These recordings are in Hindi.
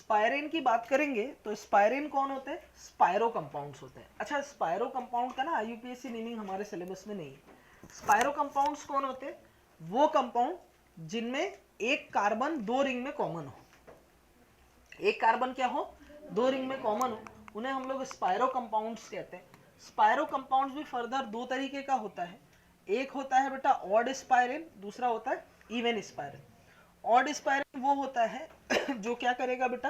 स्पायरेन की बात करेंगे तो स्पायरेन कौन होते हैं? स्पायरो कंपाउंड्स होते हैं। अच्छा, स्पायरो कंपाउंड का ना आईयूपीएससी मीनिंग हमारे सिलेबस में नहीं है। स्पायरो कंपाउंड्स कौन होते हैं? वो कंपाउंड जिनमें एक कार्बन दो रिंग में कॉमन हो। एक कार्बन क्या हो? दो रिंग में कॉमन हो, उन्हें हम लोग स्पायरो कंपाउंड्स कहते हैं। स्पायरो कंपाउंड्स भी फर्दर दो तरीके का होता है। एक होता है बेटा ऑड स्पायरेन, दूसरा होता है इवन स्पायरेन। ऑड स्पायरेन वो होता है जो क्या करेगा बेटा,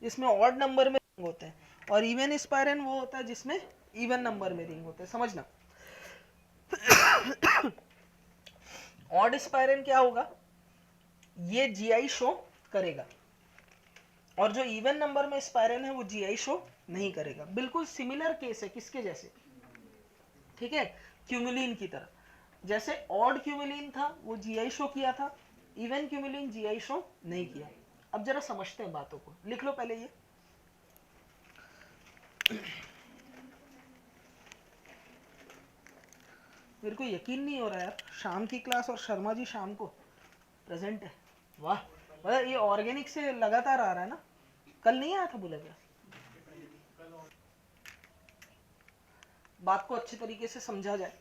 जिसमें ऑड नंबर में रिंग होते हैं, और इवन स्पायरेन वो होता है जिसमें इवन नंबर में रिंग होते हैं। समझना, ऑड स्पायरेन क्या होगा, ये जीआई शो करेगा, और जो इवन नंबर में स्पायरेन है वो जीआई शो नहीं करेगा। बिल्कुल सिमिलर केस है किसके जैसे, ठीक है, क्यूमुलिन की तरह। जैसे ऑड क्यूमुलिन था वो जीआई शो किया था, इवन क्यूमुलिन जीआई शो नहीं किया। अब जरा समझते हैं बातों को, लिख लो पहले ये। मेरे को यकीन नहीं हो रहा यार, शाम की क्लास और शर्मा जी शाम को प्रेजेंट है। वाह, मतलब ये ऑर्गेनिक से लगातार आ रहा है ना, कल नहीं आया था बोला क्या? बात को अच्छे तरीके से समझा जाए,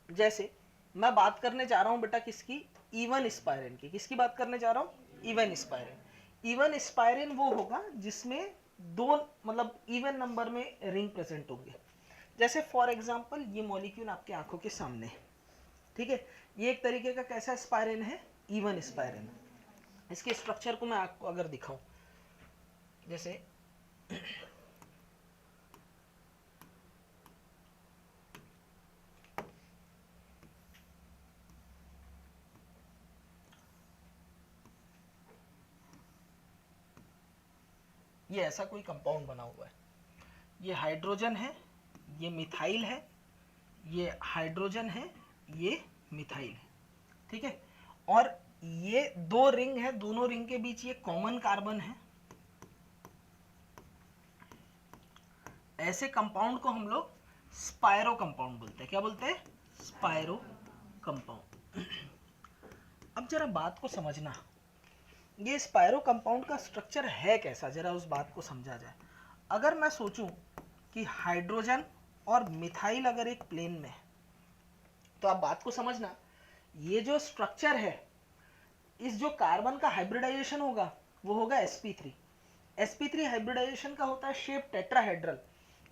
जैसे मैं बात करने जा रहा हूं बेटा किसकी, इवन स्पायरेन की। किसकी बात करने जा रहा हूं? इवन स्पायरेन। इवन स्पायरेन वो होगा जिसमें दो मतलब इवन नंबर में रिंग प्रेजेंट होंगे। जैसे फॉर एग्जांपल ये मॉलिक्यूल आपके आंखों के सामने है, ठीक है, ये एक तरीके का कैसा स्पायरेन है? इवन स्पायरेन। इसके स्ट्रक्चर को मैं आपको अगर दिखाऊं, जैसे ये ऐसा कोई कंपाउंड बना हुआ है, ये हाइड्रोजन है, ये मिथाइल है, ये हाइड्रोजन है, ये मिथाइल है, ठीक है, और ये दो रिंग है, दोनों रिंग के बीच ये कॉमन कार्बन है। ऐसे कंपाउंड को हम लोग स्पायरो कंपाउंड बोलते हैं। क्या बोलते हैं? स्पायरो कंपाउंड। अब जरा बात को समझना, ये स्पायरो कंपाउंड का स्ट्रक्चर है कैसा, जरा उस बात को समझा जाए। अगर मैं सोचूं कि हाइड्रोजन और मिथाइल अगर एक प्लेन में है, तो आप बात को समझना, ये जो स्ट्रक्चर है, इस जो कार्बन का हाइब्रिडाइजेशन होगा वो होगा sp3। sp3 हाइब्रिडाइजेशन का होता है शेप टेट्राहेड्रल।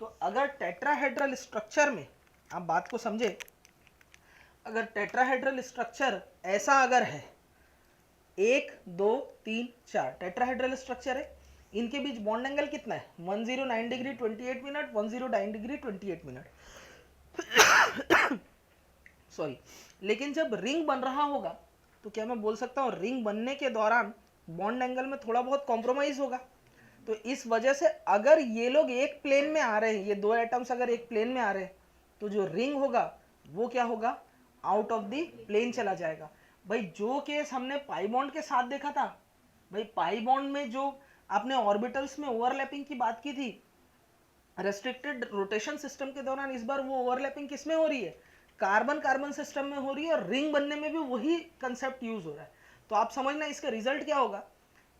तो अगर टेट्राहेड्रल स्ट्रक्चर में आप बात को समझे, अगर टेट्राहेड्रल स्ट्रक्चर ऐसा अगर है, 1 2 3 4 टेट्राहेड्रल स्ट्रक्चर है, इनके बीच बॉन्ड एंगल कितना है? 109 degree 28 minute, 109 degree 28 minute sorry. लेकिन जब रिंग बन रहा होगा तो क्या मैं बोल सकता हूँ रिंग बनने के दौरान बॉन्ड एंगल में थोड़ा बहुत कॉम्प्रोमाइज होगा? तो इस वजह से अगर ये लोग एक प्लेन में आ रहे हैं, ये दो एटम्स अगर एक प्लेन में आ रहे हैं, तो जो रिंग होगा वो क्या होगा? आउट ऑफ द प्लेन चला जाएगा। भाई जो केस हमने पाई बॉन्ड के साथ देखा था, भाई पाई बॉन्ड में जो आपने ऑर्बिटल्स में ओवरलैपिंग की बात की थी रेस्ट्रिक्टेड रोटेशन सिस्टम के दौरान, इस बार वो ओवरलैपिंग किस में हो रही है? कार्बन कार्बन सिस्टम में हो रही है, और रिंग बनने में भी वही कंसेप्ट यूज हो रहा है। तो आप समझना इसका रिजल्ट क्या होगा,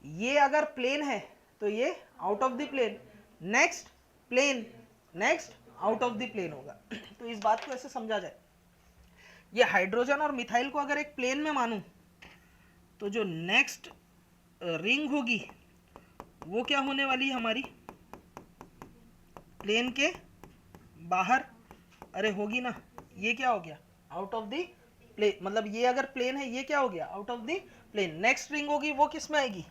ये अगर प्लेन है तो ये out of the plane, next plane, next out of the plane होगा। तो इस बात को ऐसे समझा जाए, ये हाइड्रोजन और मिथाइल को अगर एक प्लेन में मानूं, तो जो नेक्स्ट रिंग होगी वो क्या होने वाली है हमारी? प्लेन के बाहर। अरे होगी ना, ये क्या हो गया? Out of the plane. मतलब ये अगर प्लेन है, ये क्या हो गया? Out of the plane. Next ring होगी वो किस में आएगी?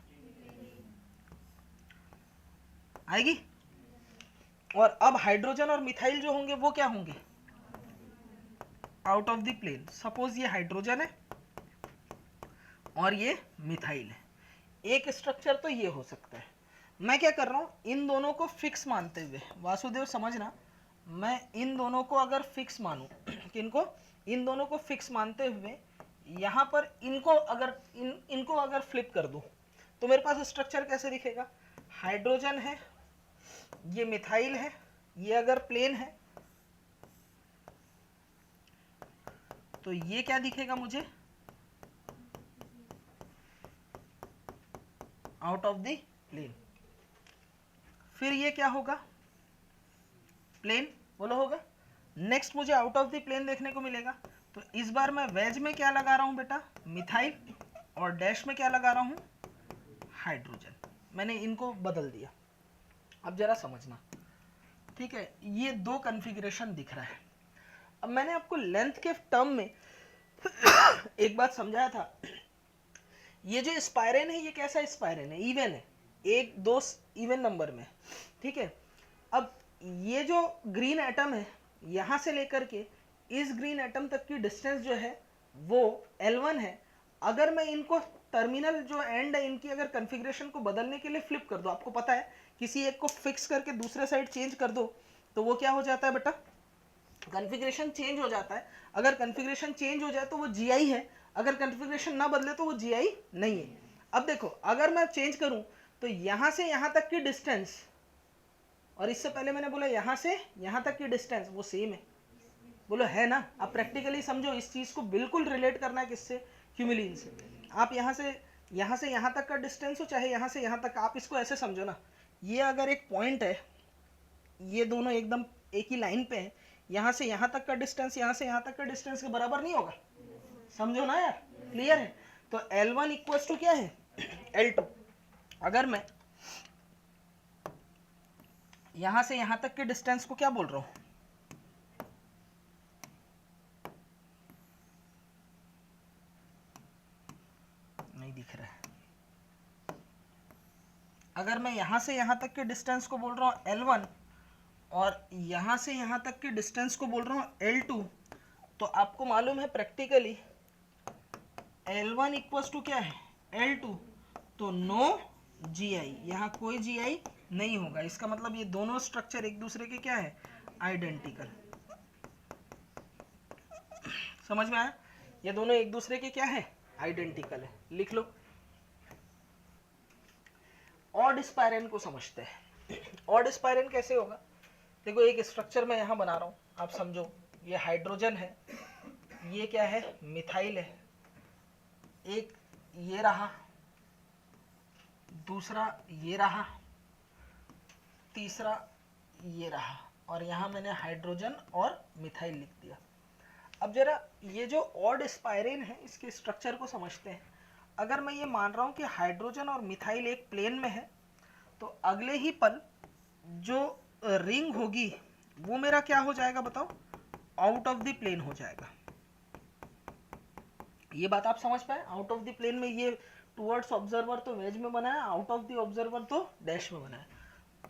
आएगी। और अब हाइड्रोजन और मिथाइल जो होंगे वो क्या होंगे? Out of the plane. Suppose ये हाइड्रोजन है और ये मिथाइल है, एक स्ट्रक्चर तो ये हो सकता है। मैं क्या कर रहा हूं, इन दोनों को फिक्स मानते हुए, वासुदेव समझना, मैं इन दोनों को अगर फिक्स मानूं, किनको? इन दोनों को फिक्स मानते हुए यहां पर इनको अगर इनको अगर फ्लिप कर दूं, तो मेरे पास स्ट्रक्चर कैसे दिखेगा? हाइड्रोजन है, ये मिथाइल है, ये अगर प्लेन है तो ये क्या दिखेगा मुझे? Out of the plane. फिर ये क्या होगा, प्लेन, बोलो होगा। नेक्स्ट मुझे आउट ऑफ द प्लेन देखने को मिलेगा, तो इस बार मैं वेज में क्या लगा रहा हूं बेटा, मिथाइल, और डैश में क्या लगा रहा हूं, हाइड्रोजन। मैंने इनको बदल दिया। अब जरा समझना, ठीक है, ये दो कॉन्फ़िगरेशन दिख रहा है। अब मैंने आपको लेंथ के टर्म में एक बात समझाया था, ये जो स्पाइरेन है ये कैसा स्पाइरेन है, इवन है, एक दो इवन नंबर में, ठीक है। अब ये जो ग्रीन एटम है यहां से लेकर के इस ग्रीन एटम तक की डिस्टेंस जो है वो L1 है। अगर मैं इनको टर्मिनल जो एंड है इनकी अगर कॉन्फ़िगरेशन को बदलने के लिए फ्लिप कर दो, आपको पता है किसी एक को फिक्स करके दूसरे साइड चेंज कर दो तो वो क्या हो जाता है बेटा, कॉन्फ़िगरेशन चेंज हो जाता है। अगर कॉन्फ़िगरेशन चेंज हो जाए तो वो GI है, अगर कॉन्फ़िगरेशन ना बदले तो वो GI नहीं है। अब देखो अगर मैं चेंज करूं तो यहां से यहां तक की डिस्टेंस और इससे पहले मैंने बोला यहां से यहां तक की डिस्टेंस वो सेम है, बोलो है ना। अब प्रैक्टिकली समझो, इस चीज को बिल्कुल रिलेट करना है किससे, क्यूमिलीन से। आप यहां से यहां तक का डिस्टेंस हो चाहे यहां से यहां तक, आप इसको ऐसे समझो ना, ये अगर एक पॉइंट है, ये दोनों एकदम एक ही लाइन पे हैं, यहां से यहां तक का डिस्टेंस यहां से यहां तक का डिस्टेंस के बराबर नहीं होगा, समझो ना यार, क्लियर है। तो L1 इक्वल्स टू क्या है, L2। अगर मैं यहां से यहां तक के डिस्टेंस को क्या बोल रहा हूं, नहीं दिख रहा है, अगर मैं यहां से यहां तक के डिस्टेंस को बोल रहा हूं L1 और यहां से यहां तक के डिस्टेंस को बोल रहा हूं L2, तो आपको मालूम है प्रैक्टिकली L1 इक्वल्स टू क्या है, L2, तो नो GI, यहाँ कोई GI नहीं होगा। इसका मतलब ये दोनों स्ट्रक्चर एक दूसरे के क्या है, आइडेंटिकल। समझ में आया, ये दोनों एक दूसरे के क्या है, आइडेंटिकल है। लिख लो। ऑड स्पाइरेन को समझते हैं। ऑड स्पाइरेन कैसे होगा, देखो एक स्ट्रक्चर मैं यहां बना रहा हूं, आप समझो, ये हाइड्रोजन है, ये क्या है, मिथाइल है, एक ये रहा, दूसरा ये रहा, तीसरा ये रहा, और यहां मैंने हाइड्रोजन और मिथाइल लिख दिया। अब जरा ये जो ऑड स्पाइरेन है इसके स्ट्रक्चर को समझते हैं। अगर मैं ये मान रहा हूं कि हाइड्रोजन और मिथाइल एक प्लेन में है, तो अगले ही पल जो रिंग होगी वो मेरा क्या हो जाएगा बताओ, आउट ऑफ द प्लेन हो जाएगा। ये बात आप समझ पाए, आउट ऑफ द प्लेन में ये टुवर्ड्स ऑब्जर्वर तो वेज में बना है, आउट ऑफ द ऑब्जर्वर तो डैश में बना है।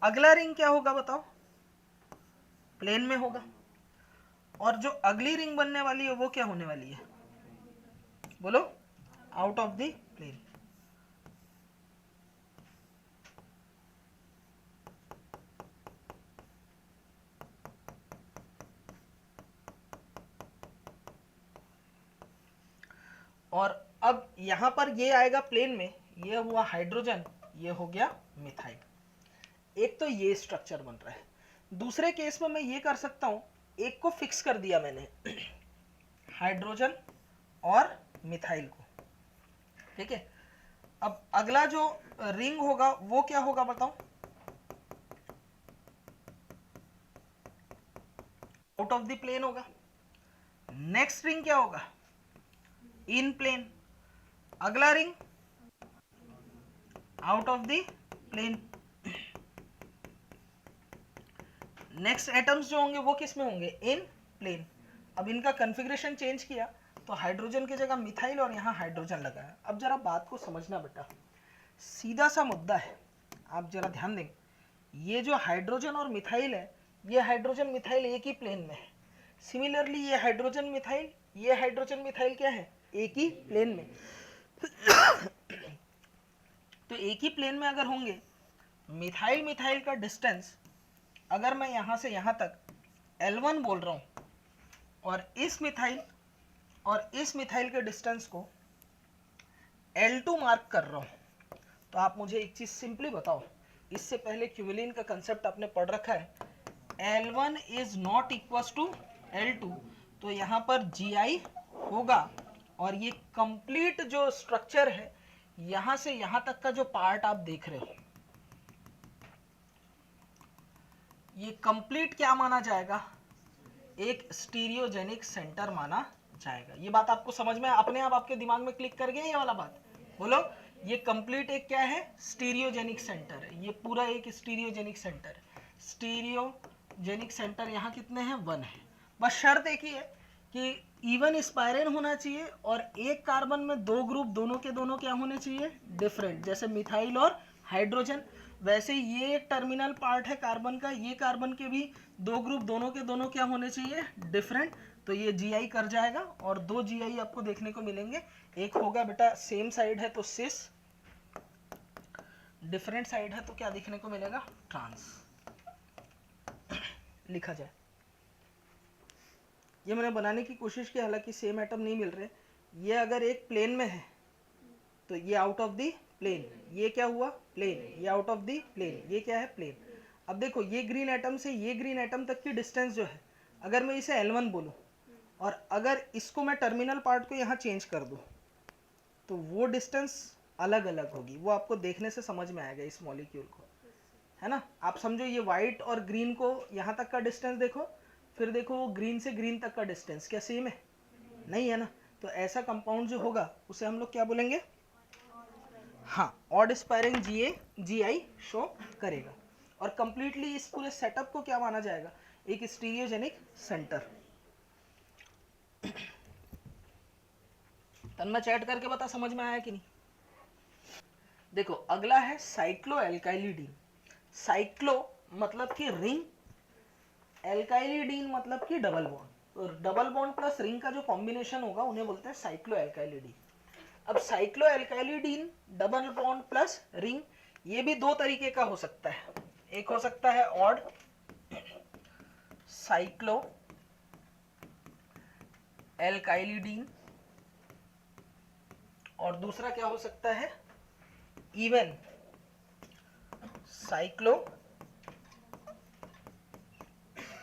अगला रिंग क्या होगा बताओ, प्लेन में होगा, और जो अगली रिंग बनने वाली है वो क्या होने वाली है, बोलो, आउट ऑफ द प्लेन। और अब यहां पर ये आएगा प्लेन में, ये हुआ हाइड्रोजन, ये हो गया मिथाइल। एक तो ये स्ट्रक्चर बन रहा है। दूसरे केस में मैं ये कर सकता हूं, एक को फिक्स कर दिया मैंने हाइड्रोजन और मिथाइल को, ठीक है। अब अगला जो रिंग होगा वो क्या होगा बताओ, आउट ऑफ द प्लेन होगा। नेक्स्ट रिंग क्या होगा, इन प्लेन। अगला रिंग out of the plane. Next atoms जो होंगे वो किस में होंगे, इन प्लेन। अब इनका कॉन्फ़िगरेशन चेंज किया तो हाइड्रोजन की जगह मिथाइल और यहाँ हाइड्रोजन लगा है। अब जरा बात को समझना बेटा, सीधा सा मुद्दा है, आप जरा ध्यान दें। ये जो हाइड्रोजन और मिथाइल है, ये हाइड्रोजन मिथाइल एक ही प्लेन में है। सिमिलरली ये हाइड्रोजन मिथाइल, ये हाइड्रोजन मिथाइल क्या है, एक ही प्लेन में। तो एक ही प्लेन में अगर होंगे, मिथाइल मिथाइल का डिस्टेंस अगर मैं यहां से यहां तक L1 बोल रहा हूं और इस मिथाइल के डिस्टेंस को L2 मार्क कर रहा हूं, तो आप मुझे एक चीज सिंपली बताओ, इससे पहले क्यूमिलीन का कंसेप्ट आपने पढ़ रखा है, L1 is not equal to L2, तो यहां पर GI होगा। और ये कंप्लीट जो स्ट्रक्चर है, यहां से यहां तक का जो पार्ट आप देख रहे हो, ये कंप्लीट क्या माना जाएगा, एक स्टीरियोजेनिक सेंटर माना जाएगा। ये बात आपको समझ में अपने आप आपके दिमाग में क्लिक कर गया ये वाला बात? बोलो, ये कंप्लीट एक क्या है, स्टीरियोजेनिक सेंटर है, ये पूरा एक स्टीरियोजेनिक सेंटर है। स्टीरियोजेनिक सेंटर यहाँ कितने हैं, 1 है। बस शर्त एक ही है कि इवन स्पाइरेन होना चाहिए और एक कार्बन में 2 ग्रुप दोनों के दोनों क्या होने चाहिए, डिफरेंट, जैसे मिथाइल और हाइड्रोजन। वैसे ये एक टर्मिनल पार्ट है कार्बन का, ये कार्बन के भी 2 ग्रुप दोनों के दोनों क्या होने चाहिए, डिफरेंट। तो ये जीआई कर जाएगा और 2 जीआई आपको देखने को मिलेंगे। एक होगा बेटा सेम साइड है तो सिस, डिफरेंट साइड है तो क्या देखने को मिलेगा, ट्रांस। लिखा जाए, ये मैंने बनाने की कोशिश की, हालांकि सेम एटम नहीं मिल रहे। ये अगर एक प्लेन में है तो ये आउट ऑफ दी प्लेन, ये क्या हुआ, प्लेन, ये आउट ऑफ दी प्लेन, ये क्या है, प्लेन। अब देखो ये ग्रीन एटम से ये ग्रीन एटम तक की डिस्टेंस जो है, अगर मैं इसे L1 बोलूं और अगर इसको मैं टर्मिनल पार्ट को यहाँ चेंज कर दूं तो वो डिस्टेंस अलग अलग होगी। वो आपको देखने से समझ में आएगा इस मॉलिक्यूल को, है ना। आप समझो ये व्हाइट और ग्रीन को यहाँ तक का डिस्टेंस देखो, फिर देखो वो ग्रीन से ग्रीन तक का डिस्टेंस क्या सेम है, नहीं है ना। तो ऐसा कंपाउंड जो होगा उसे हम लोग क्या बोलेंगे, हाँ, ऑड स्पायरिंग जीआई शो करेगा। और कंप्लीटली इस पूरे सेटअप को क्या माना जाएगा, एक स्टीरियोजेनिक सेंटर। तन्मय चैट करके बता समझ में आया कि नहीं। देखो अगला है साइक्लो एल्काइलिडीन। साइक्लो मतलब कि रिंग, एल्काइलिडीन मतलब कि डबल बॉन्ड। तो डबल बॉन्ड प्लस रिंग का जो कॉम्बिनेशन होगा उन्हें बोलते हैं साइक्लो एल्काइलिडीन। अब cyclo alkylidene double bond plus ring, ये भी 2 तरीके का हो सकता है। एक हो सकता है ऑड साइक्लो एल्काइलिडीन और दूसरा क्या हो सकता है, इवन साइक्लो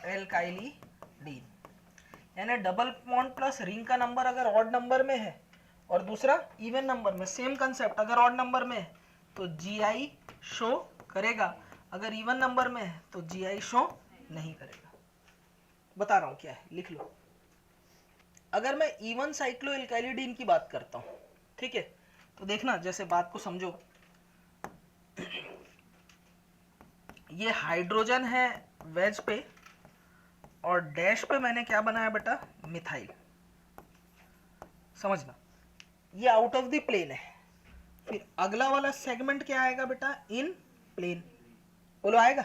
एल्काइलिडीन। यानी डबल बॉन्ड प्लस रिंग का नंबर अगर ऑड नंबर में है और दूसरा इवन नंबर में, सेम कंसेप्ट, अगर ऑड नंबर में है तो जीआई शो करेगा, अगर इवन नंबर में है तो जीआई शो नहीं करेगा। बता रहा हूं क्या है, लिख लो। अगर मैं इवन साइक्लो एल्काइलिडीन की बात करता हूं, ठीक है, तो देखना जैसे बात को समझो। ये हाइड्रोजन है वेज पे और डैश पे मैंने क्या बनाया बेटा, मिथाइल। समझना, ये आउट ऑफ द प्लेन है। फिर अगला वाला सेगमेंट क्या आएगा बेटा, इन प्लेन। बोलो आएगा।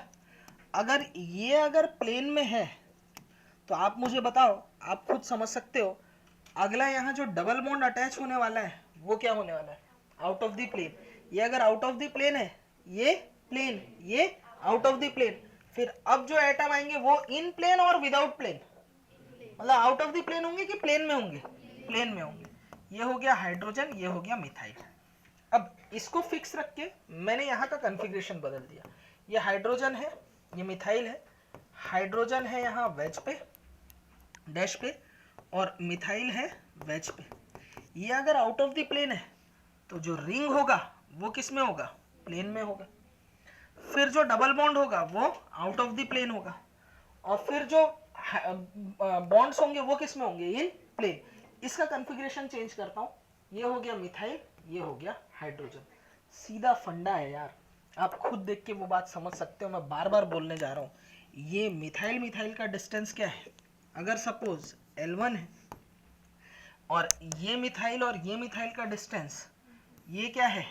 अगर प्लेन में है तो आप मुझे बताओ, आप खुद समझ सकते हो, अगला यहाँ जो डबल बॉन्ड अटैच होने वाला है वो क्या होने वाला है, आउट ऑफ द प्लेन। ये अगर आउट ऑफ द प्लेन है, ये प्लेन, ये आउट ऑफ द प्लेन। फिर अब जो एटम आएंगे वो इन प्लेन और विदाउट प्लेन, मतलब आउट ऑफ द प्लेन होंगे कि प्लेन में होंगे, प्लेन में होंगे। ये हो गया हाइड्रोजन, ये हो गया मिथाइल। अब इसको फिक्स रख के मैंने यहाँ का कॉन्फ़िगरेशन बदल दिया। ये हाइड्रोजन है, ये मिथाइल है, हाइड्रोजन है यहाँ वेज पे, डैश पे, और मिथाइल है वेज पे। ये अगर आउट ऑफ द प्लेन है तो जो रिंग होगा वो किस में होगा, प्लेन में होगा। फिर जो डबल बॉन्ड होगा वो आउट ऑफ द प्लेन होगा, और फिर जो बॉन्ड्स होंगे वो किस में होंगे, इन प्लेन। इसका कॉन्फ़िगरेशन चेंज करता हूँ, ये हो गया मिथाइल, ये हो गया हाइड्रोजन। सीधा फंडा है यार, आप खुद देख के वो बात समझ सकते हो, मैं बार बार बोलने जा रहा हूँ। ये मिथाइल मिथाइल का डिस्टेंस क्या है, अगर सपोज L1 है और ये मिथाइल का डिस्टेंस ये क्या है,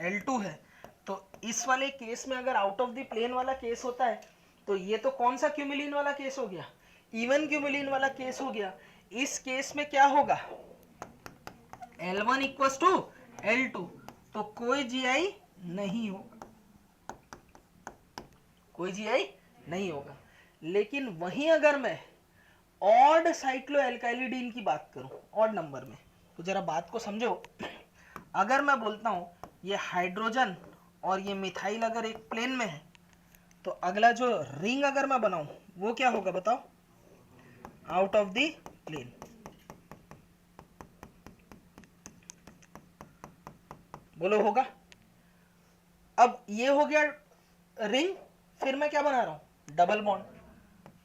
L2 है, तो इस वाले केस में अगर आउट ऑफ द प्लेन वाला केस होता है तो ये तो कौन सा क्यूमिलीन वाला केस हो गया, इवन क्यूमिलीन वाला केस हो गया। इस केस में क्या होगा, L1 इक्वल्स टू L2, तो कोई जीआई नहीं होगा, कोई जीआई नहीं होगा। लेकिन वहीं अगर मैं ऑड साइक्लो एल्काइलिडीन की बात करूं, ऑड नंबर में, तो जरा बात को समझो। अगर मैं बोलता हूं ये हाइड्रोजन और ये मिथाइल अगर एक प्लेन में है तो अगला जो रिंग अगर मैं बनाऊं वो क्या होगा बताओ, आउट ऑफ द प्लेन। बोलो होगा। अब ये हो गया रिंग, फिर मैं क्या बना रहा हूं, डबल बॉन्ड।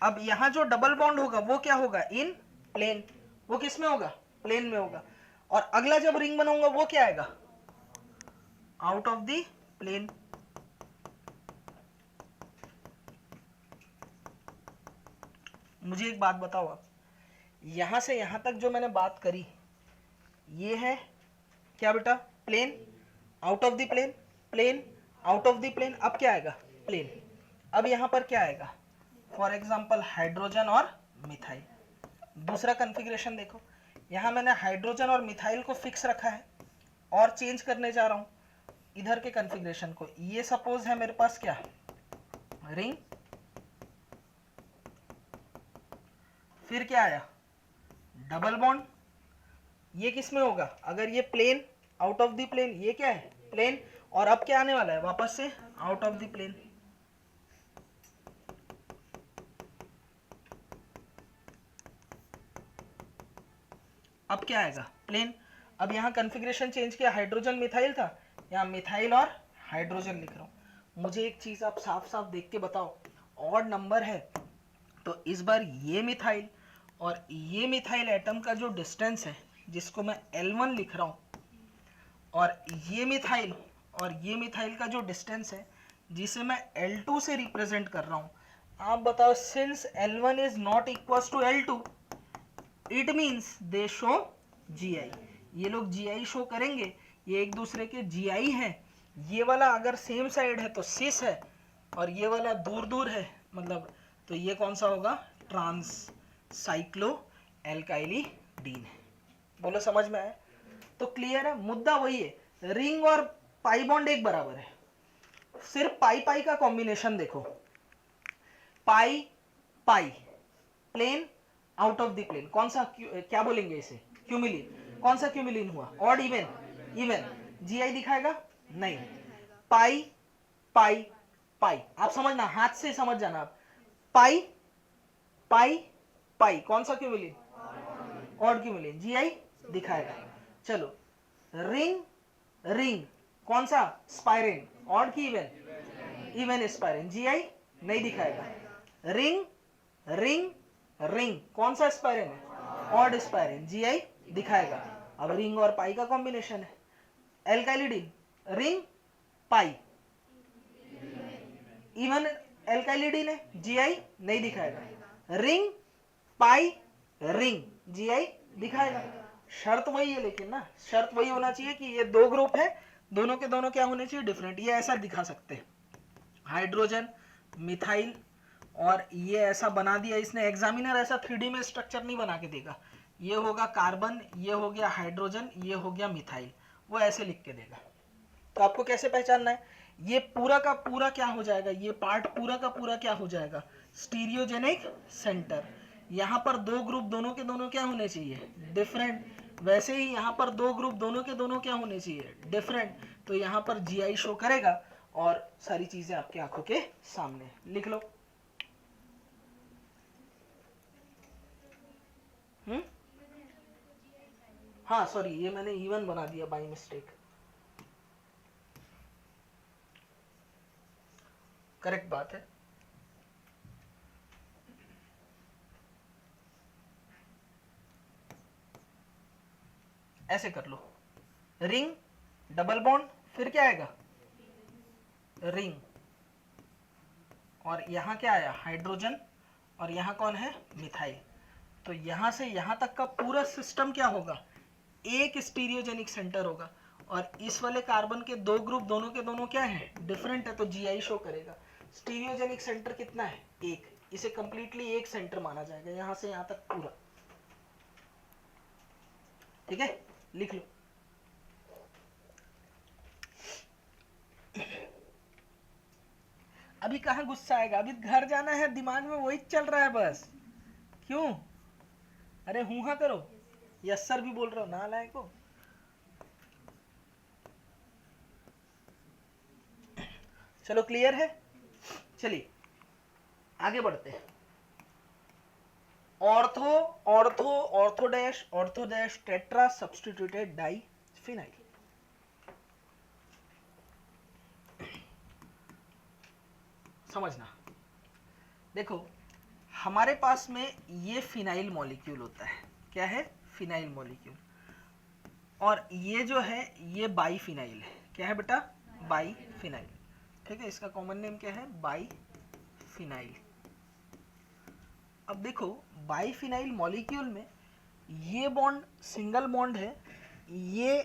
अब यहां जो डबल बॉन्ड होगा वो क्या होगा, इन प्लेन। वो किस में होगा, प्लेन में होगा। और अगला जब रिंग बनाऊंगा वो क्या आएगा, आउट ऑफ द प्लेन। मुझे एक बात बताओ आप, यहां से यहां तक जो मैंने बात करी ये है क्या बेटा, plane, out of the plane, plane, out of the plane. अब क्या आएगा, प्लेन। अब यहां पर क्या आएगा, फॉर एग्जांपल हाइड्रोजन और मिथाइल। दूसरा कॉन्फ़िगरेशन देखो, यहां मैंने हाइड्रोजन और मिथाइल को फिक्स रखा है और चेंज करने जा रहा हूं इधर के कॉन्फ़िगरेशन को। ये सपोज है मेरे पास क्या, रिंग, फिर क्या आया, डबल बॉन्ड। ये किस में होगा, अगर ये plane, out of the plane, ये क्या है, प्लेन। और अब क्या आने वाला है, वापस से आउट ऑफ द प्लेन। अब क्या आएगा, प्लेन। अब यहाँ कॉन्फ़िगरेशन चेंज किया, हाइड्रोजन मिथाइल था, यहाँ मिथाइल और हाइड्रोजन लिख रहा हूँ। मुझे एक चीज आप साफ साफ देख के बताओ, ऑड नंबर है तो इस बार ये मिथाइल और ये मिथाइल एटम का जो डिस्टेंस है, जिसको मैं L1 लिख रहा हूँ, और ये मिथाइल और ये मिथाइल का जो डिस्टेंस है जिसे मैं L2 से रिप्रेजेंट कर रहा हूँ, आप बताओ, since L1 is not equal to L2, it means they show GI। ये लोग GI शो करेंगे, ये एक दूसरे के GI हैं। ये वाला अगर सेम साइड है तो सिस है, और ये वाला दूर दूर है मतलब, तो ये कौन सा होगा, ट्रांस साइक्लो एल्काइलिडीन है। बोलो समझ में आया, तो क्लियर है, मुद्दा वही है, रिंग और पाई बॉन्ड एक बराबर है। सिर्फ पाई पाई का कॉम्बिनेशन देखो, pi pi, plane, out of the plane, कौन सा क्या बोलेंगे इसे, क्यूमिलिन। कौन सा क्यूमिलिन हुआ, ऑड इवन, इवन। GI दिखाएगा नहीं, पाई पाई पाई, आप समझना, हाथ से समझ जाना आप, पाई पाई पाई, कौन सा क्यूमिलिन, ऑड क्यूमिलिन, GI दिखाएगा। चलो, रिंग रिंग, कौन सा, स्पाइरिन, ऑड की इवन, इवन स्पाइरिन, GI नहीं दिखाएगा। रिंग रिंग रिंग, कौन सा स्पाइरिन है, ऑड स्पाइरिन, GI दिखाएगा। अब रिंग और पाई का कॉम्बिनेशन है। एल्काइलिडीन, रिंग पाई, इवन एल्काइलिडीन है, GI नहीं दिखाएगा। रिंग पाई रिंग, GI दिखाएगा। शर्त वही है, लेकिन ना शर्त वही होना चाहिए कि ये दो ग्रुप है, दोनों के दोनों क्या होने चाहिए, डिफरेंट। ये ऐसा दिखा सकते हैं, हाइड्रोजन मिथाइल, और ये ऐसा बना दिया इसने। एग्जामिनर ऐसा 3D में स्ट्रक्चर नहीं बना के देगा, ये होगा कार्बन, ये हो गया हाइड्रोजन, ये हो गया मिथाइल, वो ऐसे लिख के देगा। तो आपको कैसे पहचानना है, ये पूरा का पूरा क्या हो जाएगा, ये पार्ट पूरा का पूरा क्या हो जाएगा, स्टीरियोजेनिक सेंटर। यहाँ पर दो ग्रुप दोनों के दोनों क्या होने चाहिए, डिफरेंट। वैसे ही यहाँ पर दो ग्रुप दोनों के दोनों क्या होने चाहिए, डिफरेंट। तो यहाँ पर GI शो करेगा और सारी चीजें आपकी आंखों के सामने। लिख लो। हाँ सॉरी, ये मैंने इवन बना दिया बाय मिस्टेक, करेक्ट बात है। ऐसे कर लो, रिंग, डबल बॉन्ड, फिर क्या आएगा, रिंग, और यहाँ क्या आया, हाइड्रोजन, और यहाँ कौन है, मिथाइल। तो यहाँ से यहाँ तक का पूरा सिस्टम क्या होगा, एक स्टीरियोजेनिक सेंटर होगा। और इस वाले कार्बन के दो ग्रुप दोनों के दोनों क्या है, डिफरेंट है, तो GI शो करेगा। स्टीरियोजेनिक सेंटर कितना है, एक, इसे कंप्लीटली एक सेंटर माना जाएगा, यहाँ से यहाँ तक पूरा। ठीक है, लिख लो। अभी कहाँ गुस्सा आएगा, अभी घर जाना है, दिमाग में वही चल रहा है बस। क्यों, अरे हूँ हाँ करो, यस सर भी बोल रहा हो, नालायक हो। चलो क्लियर है, चलिए आगे बढ़ते हैं। Ortho ortho ortho dash tetra substituted diphenyl. समझना, देखो हमारे पास में ये फिनाइल मॉलिक्यूल होता है, क्या है, फिनाइल मॉलिक्यूल, और ये जो है ये बाईफिनाइल है, क्या है बेटा, बाईफिनाइल, ठीक है, इसका कॉमन नेम क्या है, बाईफिनाइल। अब देखो बाईफिनाइल मॉलिक्यूल में ये बॉन्ड सिंगल बॉन्ड है, ये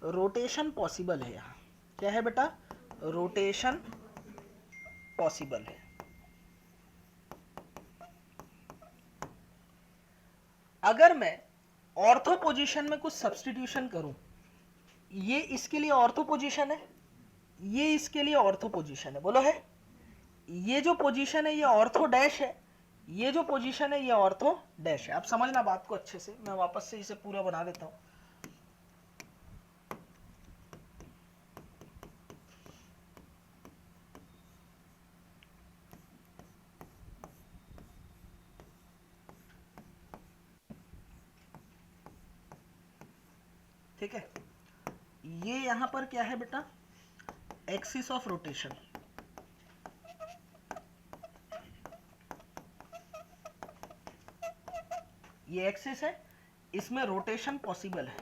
रोटेशन पॉसिबल है, यहाँ क्या है बेटा, रोटेशन पॉसिबल है। अगर मैं ऑर्थो पोजीशन में कुछ सब्स्टिट्यूशन करूं, ये इसके लिए ऑर्थो पोजीशन है, ये इसके लिए ऑर्थो पोजीशन है, बोलो है, ये जो पोजीशन है ये ऑर्थो डैश है, ये जो पोजीशन है ये ऑर्थो डैश है। आप समझना बात को अच्छे से, मैं वापस से इसे पूरा बना देता हूं। ठीक है, ये यहां पर क्या है बेटा, एक्सिस ऑफ रोटेशन, ये एक्सिस है, इसमें रोटेशन पॉसिबल है,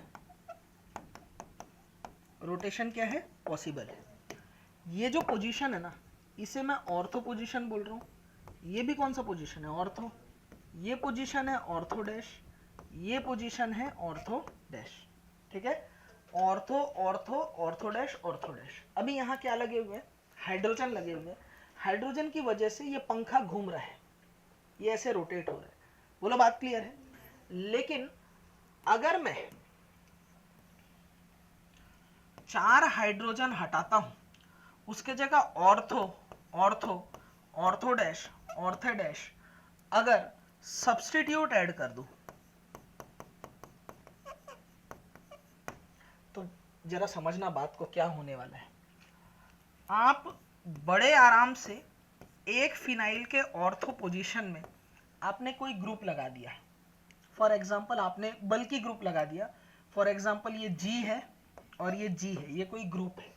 रोटेशन क्या है, पॉसिबल है। ये जो पोजीशन है ना, इसे मैं ऑर्थो पोजीशन बोल रहा हूं। ये भी कौन सा पोजीशन है, ऑर्थो, ये पोजीशन है ऑर्थो डैश, ये पोजीशन है ऑर्थो डैश, ठीक है, ortho ortho ortho dash ortho dash. अभी यहाँ क्या लगे हुए हैं, हाइड्रोजन लगे हुए हैं, हाइड्रोजन की वजह से ये पंखा घूम रहा है, ये ऐसे रोटेट हो रहा है, बोलो बात क्लियर है। लेकिन अगर मैं 4 हाइड्रोजन हटाता हूं, उसके जगह ortho ortho ortho dash ortho dash अगर सब्स्टिट्यूट ऐड कर दूं, तो जरा समझना बात को, क्या होने वाला है। आप बड़े आराम से एक फिनाइल के ऑर्थो पोजीशन में आपने कोई ग्रुप लगा दिया, फॉर एग्जांपल आपने बल्कि ग्रुप लगा दिया, फॉर एग्जांपल ये G है और ये G है, ये कोई ग्रुप है।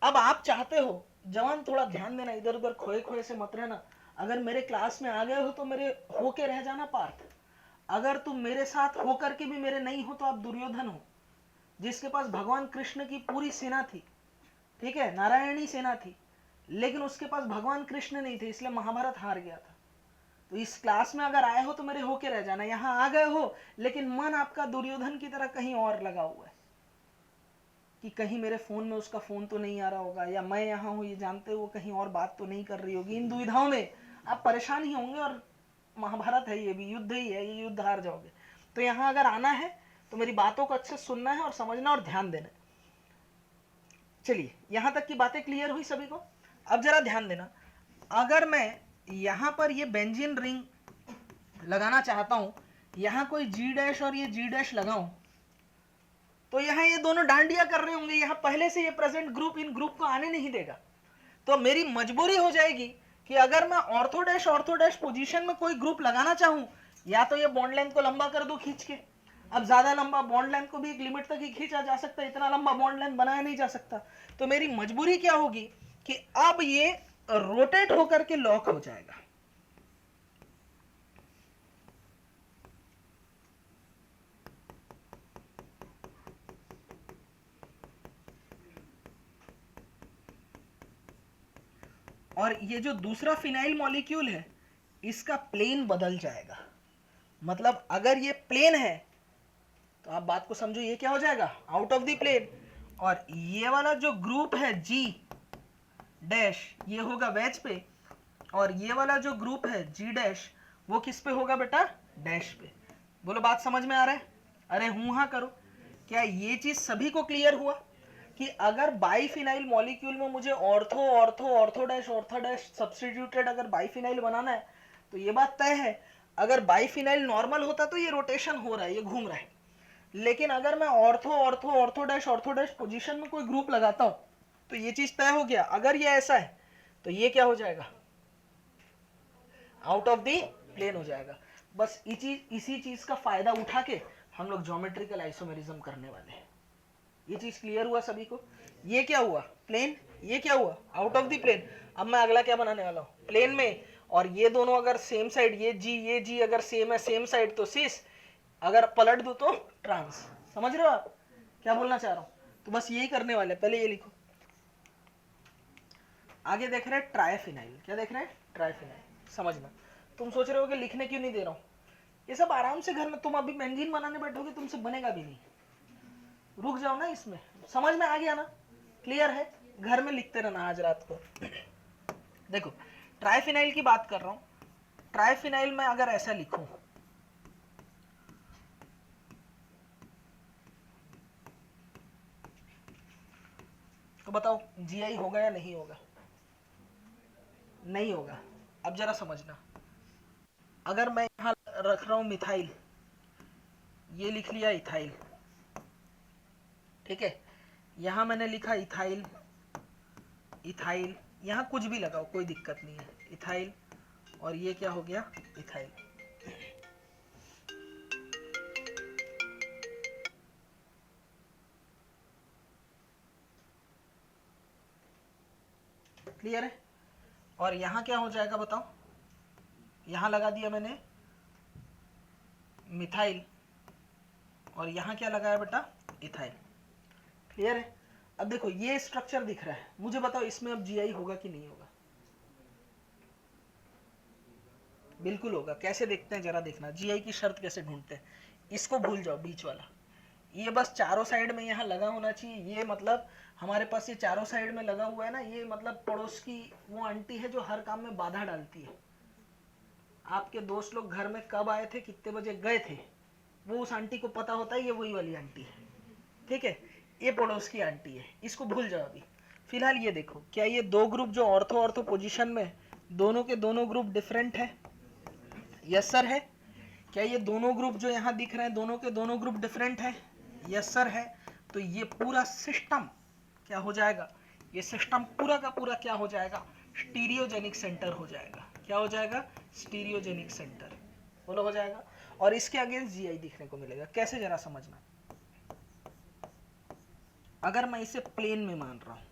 अब आप चाहते हो, जवान थोड़ा ध्यान देना, इधर उधर खोए खोए से मत रहना, अगर मेरे क्लास में आ गए हो तो मेरे होके रह जाना पार्थ, अगर तुम मेरे साथ होकर के भी मेरे नहीं हो तो आप दुर्योधन हो, जिसके पास भगवान कृष्ण की पूरी सेना थी, ठीक है, नारायणी सेना थी, लेकिन उसके पास भगवान कृष्ण नहीं थे, इसलिए महाभारत हार गया था। तो इस क्लास में अगर आए हो तो मेरे होके रह जाना, यहां आ गए हो लेकिन मन आपका दुर्योधन की तरह कहीं और लगा हुआ है, कि कहीं मेरे फोन में उसका फोन तो नहीं आ रहा होगा, या मैं यहाँ हूँ ये जानते हुए कहीं और बात तो नहीं कर रही होगी। इन दुविधाओं में आप परेशान ही होंगे, और महाभारत है, ये भी युद्ध ही है, ये युद्ध हार जाओगे। तो यहाँ अगर आना है तो मेरी बातों को अच्छे सुनना है और समझना और ध्यान देना है। चलिए यहां तक की बातें क्लियर हुई सभी को। अब जरा ध्यान देना, अगर मैं यहां पर ये बेंजीन रिंग लगाना चाहता हूं, यहां कोई G डैश और ये G डैश लगाऊं, तो यहाँ ये दोनों डांडिया कर रहे होंगे, यहाँ पहले से ये प्रेजेंट ग्रुप इन ग्रुप को आने नहीं देगा। तो मेरी मजबूरी हो जाएगी कि अगर मैं ऑर्थो डैश पोजीशन में कोई ग्रुप लगाना चाहूं, या तो ये बॉन्ड लेंथ को लंबा कर दो खींच के, अब ज्यादा लंबा बॉन्ड लेंथ को भी एक लिमिट तक ही खींचा जा सकता है, इतना लंबा बॉन्ड लेंथ बनाया नहीं जा सकता। तो मेरी मजबूरी क्या होगी कि अब ये रोटेट होकर के लॉक हो जाएगा। और ये जो दूसरा फिनाइल मॉलिक्यूल है, इसका प्लेन बदल जाएगा। मतलब अगर ये प्लेन है तो आप बात को समझो, ये क्या हो जाएगा, आउट ऑफ द प्लेन, और ये वाला जो ग्रुप है G डैश ये होगा वेज पे, और ये वाला जो ग्रुप है G डैश वो किस पे होगा बेटा, डैश पे। बोलो बात समझ में आ रहा है, अरे हूं हाँ करो। क्या ये चीज सभी को क्लियर हुआ कि अगर बाईफिनाइल मॉलिक्यूल में मुझे ortho ortho ortho dash substituted अगर बाईफिनाइल बनाना है, तो ये बात तय है, अगर बाईफिनाइल नॉर्मल होता तो ये रोटेशन हो रहा है, ये घूम रहा है, लेकिन अगर मैं ऑर्थो डैश पोजीशन में कोई ग्रुप लगाता हूं, तो ये चीज तय हो गया, अगर ये ऐसा है तो ये क्या हो जाएगा, आउट ऑफ द प्लेन हो जाएगा। बस इसी चीज का फायदा उठा के हम लोग ज्योमेट्रिकल आइसोमेरिज्म करने वाले हैं। ये चीज क्लियर हुआ सभी को, ये क्या हुआ, प्लेन, ये क्या हुआ, आउट ऑफ द प्लेन। अब मैं अगला क्या बनाने वाला हूं, प्लेन में और ये दोनों अगर सेम साइड, ये जी अगर सेम है, सेम साइड, तो सिस, अगर पलट दो तो ट्रांस। समझ रहे हो आप क्या बोलना चाह रहा हूं? तो बस यही करने वाले, पहले ये लिखो। आगे देख रहे हैं ट्राइफिनाइल। क्या देख रहे हैं? ट्राइफिनाइल। समझना, तुम सोच रहे हो कि लिखने क्यों नहीं दे रहा हूं, ये सब आराम से घर में, तुम अभी बेंजीन बनाने बैठोगे तुमसे बनेगा भी नहीं, रुक जाओ ना इसमें। समझ में आ गया ना? क्लियर है? घर में लिखते रहना आज रात को। देखो ट्राइफिनाइल की बात कर रहा हूं। ट्राइफिनाइल में अगर ऐसा लिखूं, तो बताओ जीआई होगा या नहीं होगा? नहीं होगा। अब जरा समझना, अगर मैं यहां रख रहा हूं मिथाइल, ये लिख लिया इथाइल, ठीक है, यहां मैंने लिखा इथाइल, इथाइल, यहां कुछ भी लगाओ कोई दिक्कत नहीं है, इथाइल, और ये क्या हो गया? इथाइल। क्लियर है? और यहां क्या हो जाएगा बताओ? यहां लगा दिया मैंने मिथाइल, और यहां क्या लगाया बेटा? इथाइल। क्लियर है? अब देखो ये स्ट्रक्चर दिख रहा है, मुझे बताओ इसमें अब जीआई होगा कि नहीं होगा? बिल्कुल होगा। कैसे देखते हैं जरा देखना, जीआई की शर्त कैसे ढूंढते हैं। इसको भूल जाओ, बीच वाला, ये बस चारों साइड में यहाँ लगा होना चाहिए। ये मतलब हमारे पास ये चारों साइड में लगा हुआ है ना, ये मतलब पड़ोस की वो आंटी है जो हर काम में बाधा डालती है। आपके दोस्त लोग घर में कब आए थे, कितने बजे गए थे, वो उस आंटी को पता होता है, ये वही वाली आंटी है। ठीक है, ये पड़ोस की आंटी है, इसको भूल जाओ अभी। फिलहाल ये देखो, क्या ये दो ग्रुप जो ऑर्थो ऑर्थो पोजीशन में, दोनों के दोनों ग्रुप डिफरेंट है? यस सर है। क्या ये दोनों ग्रुप जो यहाँ दिख रहे हैं, दोनों के दोनों ग्रुप डिफरेंट है? यस सर है। तो ये पूरा सिस्टम क्या हो जाएगा? ये सिस्टम पूरा का पूरा क्या हो जाएगा? स्टीरियोजेनिक सेंटर हो जाएगा। क्या हो जाएगा? Stereogenic centre. बोलो हो जाएगा। और इसके अगेंस्ट जीआई दिखने को मिलेगा। कैसे जरा समझना, अगर मैं इसे प्लेन में मान रहा हूं,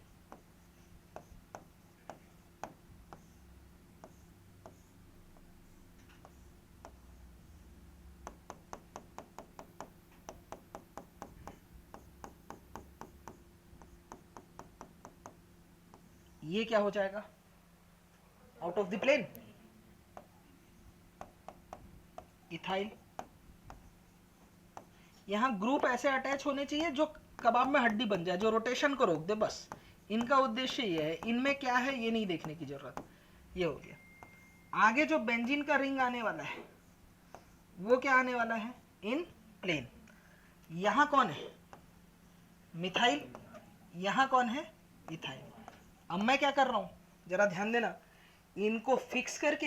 ये क्या हो जाएगा? Out of the plane, ethyl. यहां ग्रुप ऐसे अटैच होने चाहिए जो कबाब में हड्डी बन जाए, जो रोटेशन को रोक दे, बस इनका उद्देश्य ये है। इनमें क्या है ये नहीं देखने की जरूरत। ये हो गया। आगे जो बेंजीन का रिंग आने वाला है वो क्या आने वाला है? इन प्लेन। यहां कौन है? मिथाइल। यहां कौन है? इथाइल। अब मैं क्या कर रहा हूं जरा ध्यान देना, इनको फिक्स करके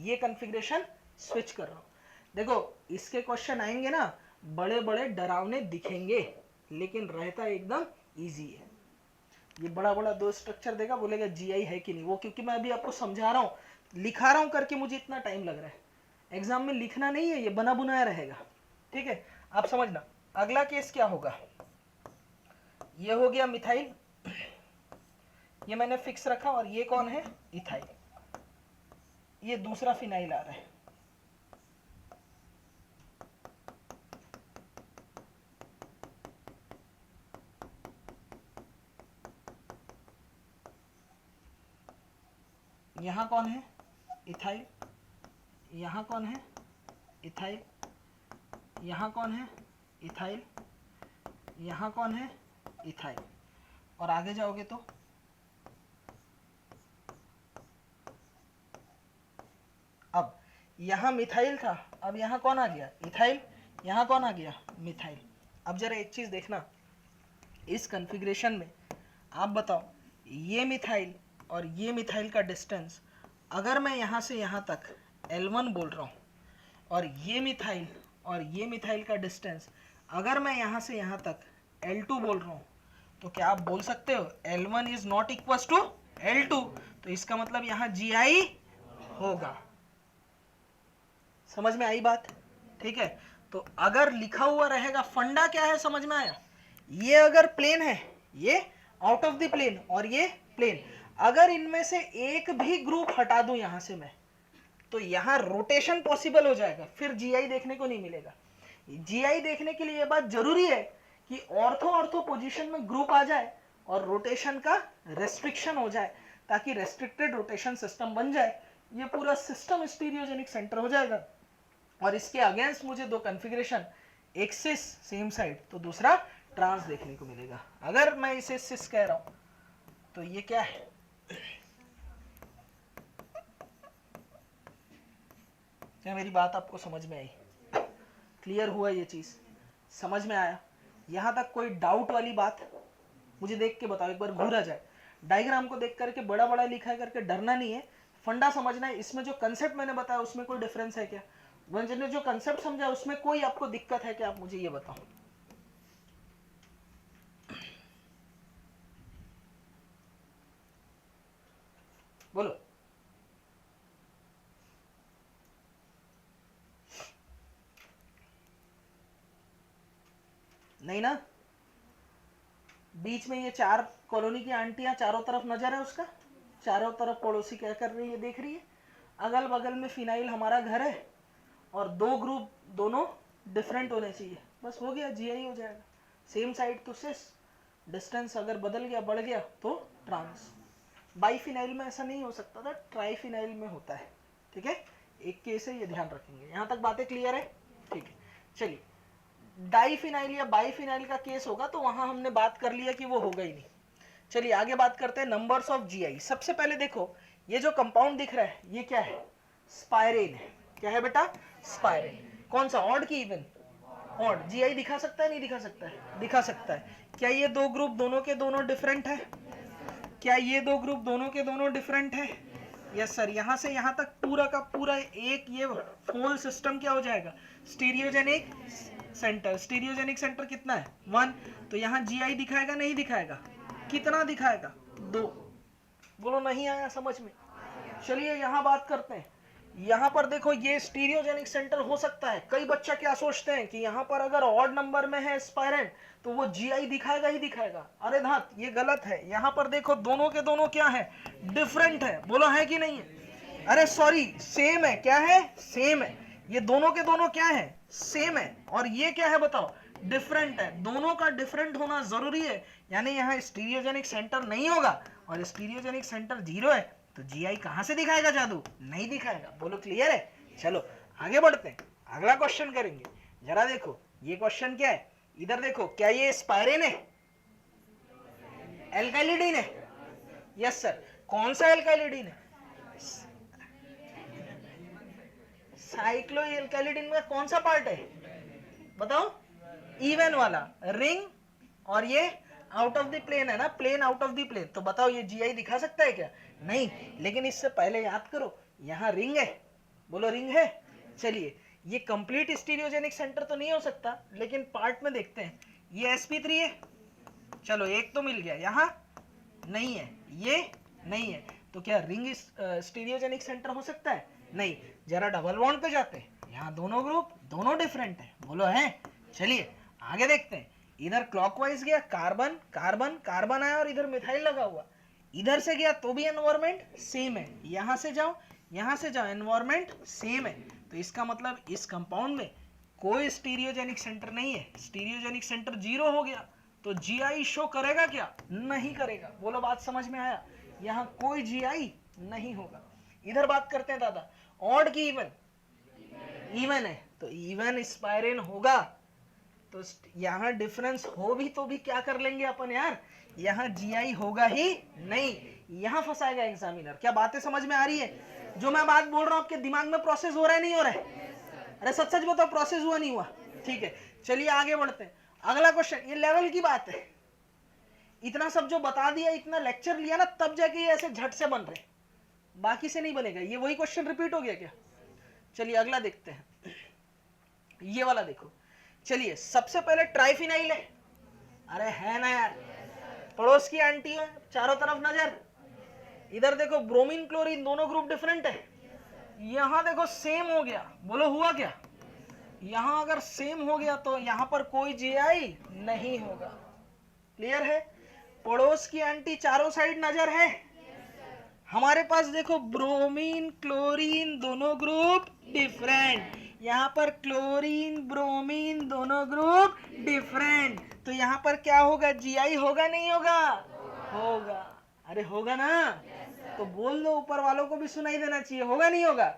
ये कॉन्फ़िगरेशन स्विच कर रहा हूं। देखो इसके क्वेश्चन आएंगे ना, बड़े बड़े डरावने दिखेंगे, लेकिन रहता एकदम इजी है। ये बड़ा बड़ा दो स्ट्रक्चर देगा, बोलेगा जीआई है कि नहीं वो, क्योंकि मैं अभी आपको समझा रहा हूं, लिखा रहा हूं करके मुझे इतना टाइम लग रहा है। एग्जाम में लिखना नहीं है, ये बना बुनाया रहेगा। ठीक है, आप समझना। अगला केस क्या होगा? ये हो गया मिथाइल, ये मैंने फिक्स रखा, और ये कौन है? इथाइल। ये दूसरा फिनाइल आ रहा है। यहां कौन है? इथाइल। यहां कौन है? इथाइल। यहां कौन है? इथाइल। यहां कौन है? इथाइल। और आगे जाओगे तो अब यहां मिथाइल था, अब यहां कौन आ गया? इथाइल। यहां कौन आ गया? मिथाइल। अब जरा एक चीज देखना, इस कॉन्फ़िगरेशन में आप बताओ, ये मिथाइल और ये मिथाइल का डिस्टेंस, अगर मैं यहां से यहां तक L1 बोल रहा हूं, और ये मिथाइल और ये मिथाइल का डिस्टेंस अगर मैं यहां से यहां तक L2 बोल रहा हूं, तो क्या आप बोल सकते हो L1 is not equal to L2? तो इसका मतलब यहां GI होगा। समझ में आई बात? ठीक है, तो अगर लिखा हुआ रहेगा, फंडा क्या है समझ में आया? ये अगर प्लेन है, ये आउट ऑफ द प्लेन, और ये प्लेन, अगर इनमें से एक भी ग्रुप हटा दूं यहां से मैं, तो यहाँ रोटेशन पॉसिबल हो जाएगा, फिर जीआई देखने को नहीं मिलेगा। जीआई देखने के लिए ये बात जरूरी है कि ऑर्थो ऑर्थो पोजीशन में ग्रुप आ जाए और रोटेशन का रेस्ट्रिक्शन हो जाए, ताकि रेस्ट्रिक्टेड रोटेशन सिस्टम बन जाए। ये पूरा सिस्टम स्टीरियोजेनिक सेंटर हो जाएगा। और इसके अगेंस्ट मुझे दो कॉन्फ़िगरेशन, एक सिस सेम साइड तो दूसरा ट्रांस देखने को मिलेगा। अगर मैं इसे सिस कह रहा हूं तो ये क्या है? क्या मेरी बात आपको समझ में आई? क्लियर हुआ? ये चीज समझ में आया? यहां तक कोई डाउट वाली बात मुझे देख के बताओ, एक बार घूरा जाए। डायग्राम को देख करके बड़ा बड़ा लिखा करके डरना नहीं है, फंडा समझना है। इसमें जो कंसेप्ट मैंने बताया उसमें कोई डिफरेंस है क्या? मैंने जो कंसेप्ट समझा उसमें कोई आपको दिक्कत है क्या? आप मुझे ये बताओ। बोलो। नहीं ना? बीच में ये चार कॉलोनी की आंटियां चारों तरफ नजर है उसका, चारों तरफ पड़ोसी क्या कर रही है देख रही है। अगल बगल में फिनाइल हमारा घर है और दो ग्रुप दोनों डिफरेंट होने चाहिए, बस हो गया, जीआई हो जाएगा। सेम साइड तो सिस, डिस्टेंस अगर बदल गया बढ़ गया तो ट्रांस। बाईफिनाइल में ऐसा नहीं हो सकता था, ट्राईफिनाइल में होता है। ठीक है, एक केस है, ये ध्यान रखेंगे। यहां तक बातें क्लियर है? ठीक है, चलिए। डाईफिनाइल या बाईफिनाइल का केस होगा तो वहां हमने बात कर लिया कि वो होगा ही नहीं। चलिए आगे बात करते हैं नंबर्स ऑफ जीआई। सबसे पहले देखो, ये जो कंपाउंड दिख रहा है ये क्या है? स्पाइरेन है। क्या है बेटा? स्पाइरेन। कौन सा? ऑड की इवन? ऑड। जीआई दिखा सकता है नहीं दिखा सकता है? दिखा सकता है। क्या ये दो ग्रुप दोनों के दोनों डिफरेंट है? क्या ये दो ग्रुप दोनों के दोनों डिफरेंट है? Yes sir. यहां से यहां तक पूरा का पूरा एक ये होल सिस्टम क्या हो जाएगा? Stereogenic centre. स्टीरियोजेनिक सेंटर कितना है? 1। तो यहाँ जीआई दिखाएगा नहीं दिखाएगा? कितना दिखाएगा? 2। बोलो नहीं आया समझ में? चलिए यहाँ बात करते हैं। यहाँ पर देखो ये स्टीरियोजेनिक सेंटर हो सकता है। कई बच्चा क्या सोचते हैं कि यहाँ पर अगर ऑड नंबर में है स्पाइरेन तो वो जीआई दिखाएगा ही दिखाएगा। अरे धात, ये गलत है। यहाँ पर देखो दोनों के दोनों क्या है? डिफरेंट है। बोलो है कि नहीं है? अरे सॉरी, सेम है। क्या है? सेम है। ये दोनों के दोनों क्या है? सेम है। और ये क्या है बताओ? डिफरेंट है। दोनों का डिफरेंट होना जरूरी है, यानी यहाँ स्टीरियोजेनिक सेंटर नहीं होगा और स्टीरियोजेनिक सेंटर 0 है तो जीआई कहां से दिखाएगा जादू? नहीं दिखाएगा। बोलो क्लियर है? चलो आगे बढ़ते हैं, अगला क्वेश्चन करेंगे। जरा देखो ये क्वेश्चन क्या है, इधर देखो। क्या ये स्पाइरेन है? एल्काइलिडीन है? Yes sir. कौन सा एल्काइलिडीन है? साइक्लो एल्काइलिडीन में कौन सा पार्ट है बताओ? इवन वाला रिंग, और ये आउट ऑफ द प्लेन है ना, plane out of the plane. तो बताओ ये जीआई दिखा सकता है क्या? नहीं। लेकिन इससे पहले याद करो, यहाँ रिंग है। बोलो रिंग है। चलिए ये कंप्लीट स्टीरियोजेनिक सेंटर तो नहीं हो सकता, लेकिन पार्ट में देखते हैं। ये sp3 है, चलो एक तो मिल गया। यहाँ नहीं है, ये नहीं है, तो क्या रिंग स्टीरियोजेनिक सेंटर हो सकता है? नहीं। जरा डबल बॉन्ड पे जाते हैं, यहाँ दोनों ग्रुप दोनों डिफरेंट है। बोलो है? चलिए आगे देखते हैं। इधर क्लॉकवाइज गया, कार्बन कार्बन कार्बन आया और इधर मिथाइल लगा हुआ। इधर से गया तो भी एनवायरमेंट सेम है। यहां से जाओ, यहां से जाओ, एनवायरमेंट सेम है। तो इसका मतलब इस कंपाउंड में कोई स्टीरियोजेनिक सेंटर नहीं है। स्टीरियोजेनिक सेंटर 0 हो गया तो जीआई शो करेगा क्या? नहीं करेगा। बोलो बात समझ में आया? यहाँ कोई जीआई नहीं होगा। इधर बात करते हैं दादा, ऑड की इवन? इवन है तो इवन स्पाइरेन होगा। तो यहाँ डिफरेंस हो भी तो भी क्या कर लेंगे अपन यार, यहाँ जीआई होगा ही नहीं। यहाँ फंसाएगा एग्जामिनर। क्या बातें समझ में आ रही है? जो मैं बात बोल रहा हूँ आपके दिमाग में प्रोसेस हो रहा है नहीं हो रहा है? अरे सच सच बताओ, प्रोसेस हुआ नहीं हुआ? ठीक है, चलिए आगे बढ़ते हैं। अगला क्वेश्चन, ये लेवल की बात है। इतना सब जो बता दिया, इतना लेक्चर लिया ना, तब जाके ये ऐसे झट से बन रहे, बाकी से नहीं बनेगा। ये वही क्वेश्चन रिपीट हो गया क्या? चलिए अगला देखते हैं, ये वाला देखो। चलिए सबसे पहले ट्राइफिनाइल है। अरे है ना यार, पड़ोस की आंटी है, चारों तरफ नजर। इधर देखो ब्रोमीन क्लोरीन, दोनों ग्रुप डिफरेंट है। यहां देखो सेम हो गया। बोलो हुआ क्या? यहां अगर सेम हो गया तो यहां पर कोई जीआई नहीं होगा। क्लियर है? पड़ोस की आंटी चारों साइड नजर है। हमारे पास देखो ब्रोमीन क्लोरीन दोनों ग्रुप डिफरेंट, यहाँ पर क्लोरीन ब्रोमीन दोनों ग्रुप डिफरेंट, तो यहाँ पर क्या होगा, जीआई होगा नहीं होगा? होगा। अरे होगा ना? तो बोल दो, ऊपर वालों को भी सुनाई देना चाहिए, होगा नहीं होगा?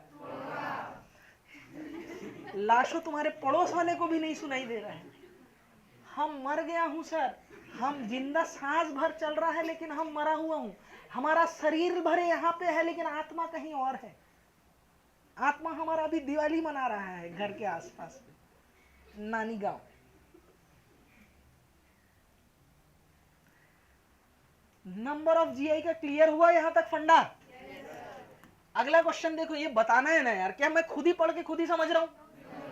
लाशों तुम्हारे पड़ोस वाले को भी नहीं सुनाई दे रहा है। हम मर गया हूं सर, हम जिंदा सांस भर चल रहा है लेकिन हम मरा हुआ हूं, हमारा शरीर भरे यहाँ पे है लेकिन आत्मा कहीं और है। आत्मा हमारा अभी दिवाली मना रहा है घर के आसपास में, नानी गांव। नंबर ऑफ जीआई का क्लियर हुआ यहां तक फंडा? अगला क्वेश्चन देखो, ये बताना है ना यार, क्या मैं खुद ही पढ़ के खुद ही समझ रहा हूं?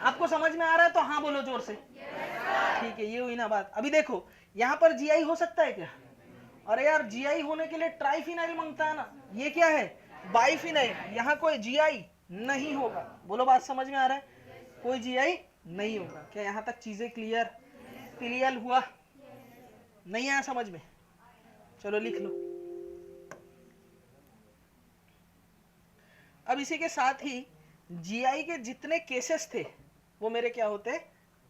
आपको समझ में आ रहा है तो हाँ बोलो जोर से। ठीक है, ये हुई ना बात। अभी देखो यहां पर जीआई हो सकता है क्या? अरे यार जीआई होने के लिए ट्राइफिनाइल मांगता है ना, ये क्या है, बाइफिनाइल, यहाँ कोई जीआई नहीं होगा। बोलो बात समझ में आ रहा है? कोई जीआई नहीं होगा। क्या यहाँ तक चीजें क्लियर? क्लियर हुआ? नहीं आया समझ में? चलो लिख लो। अब इसी के साथ ही जीआई के जितने केसेस थे वो मेरे क्या होते हैं,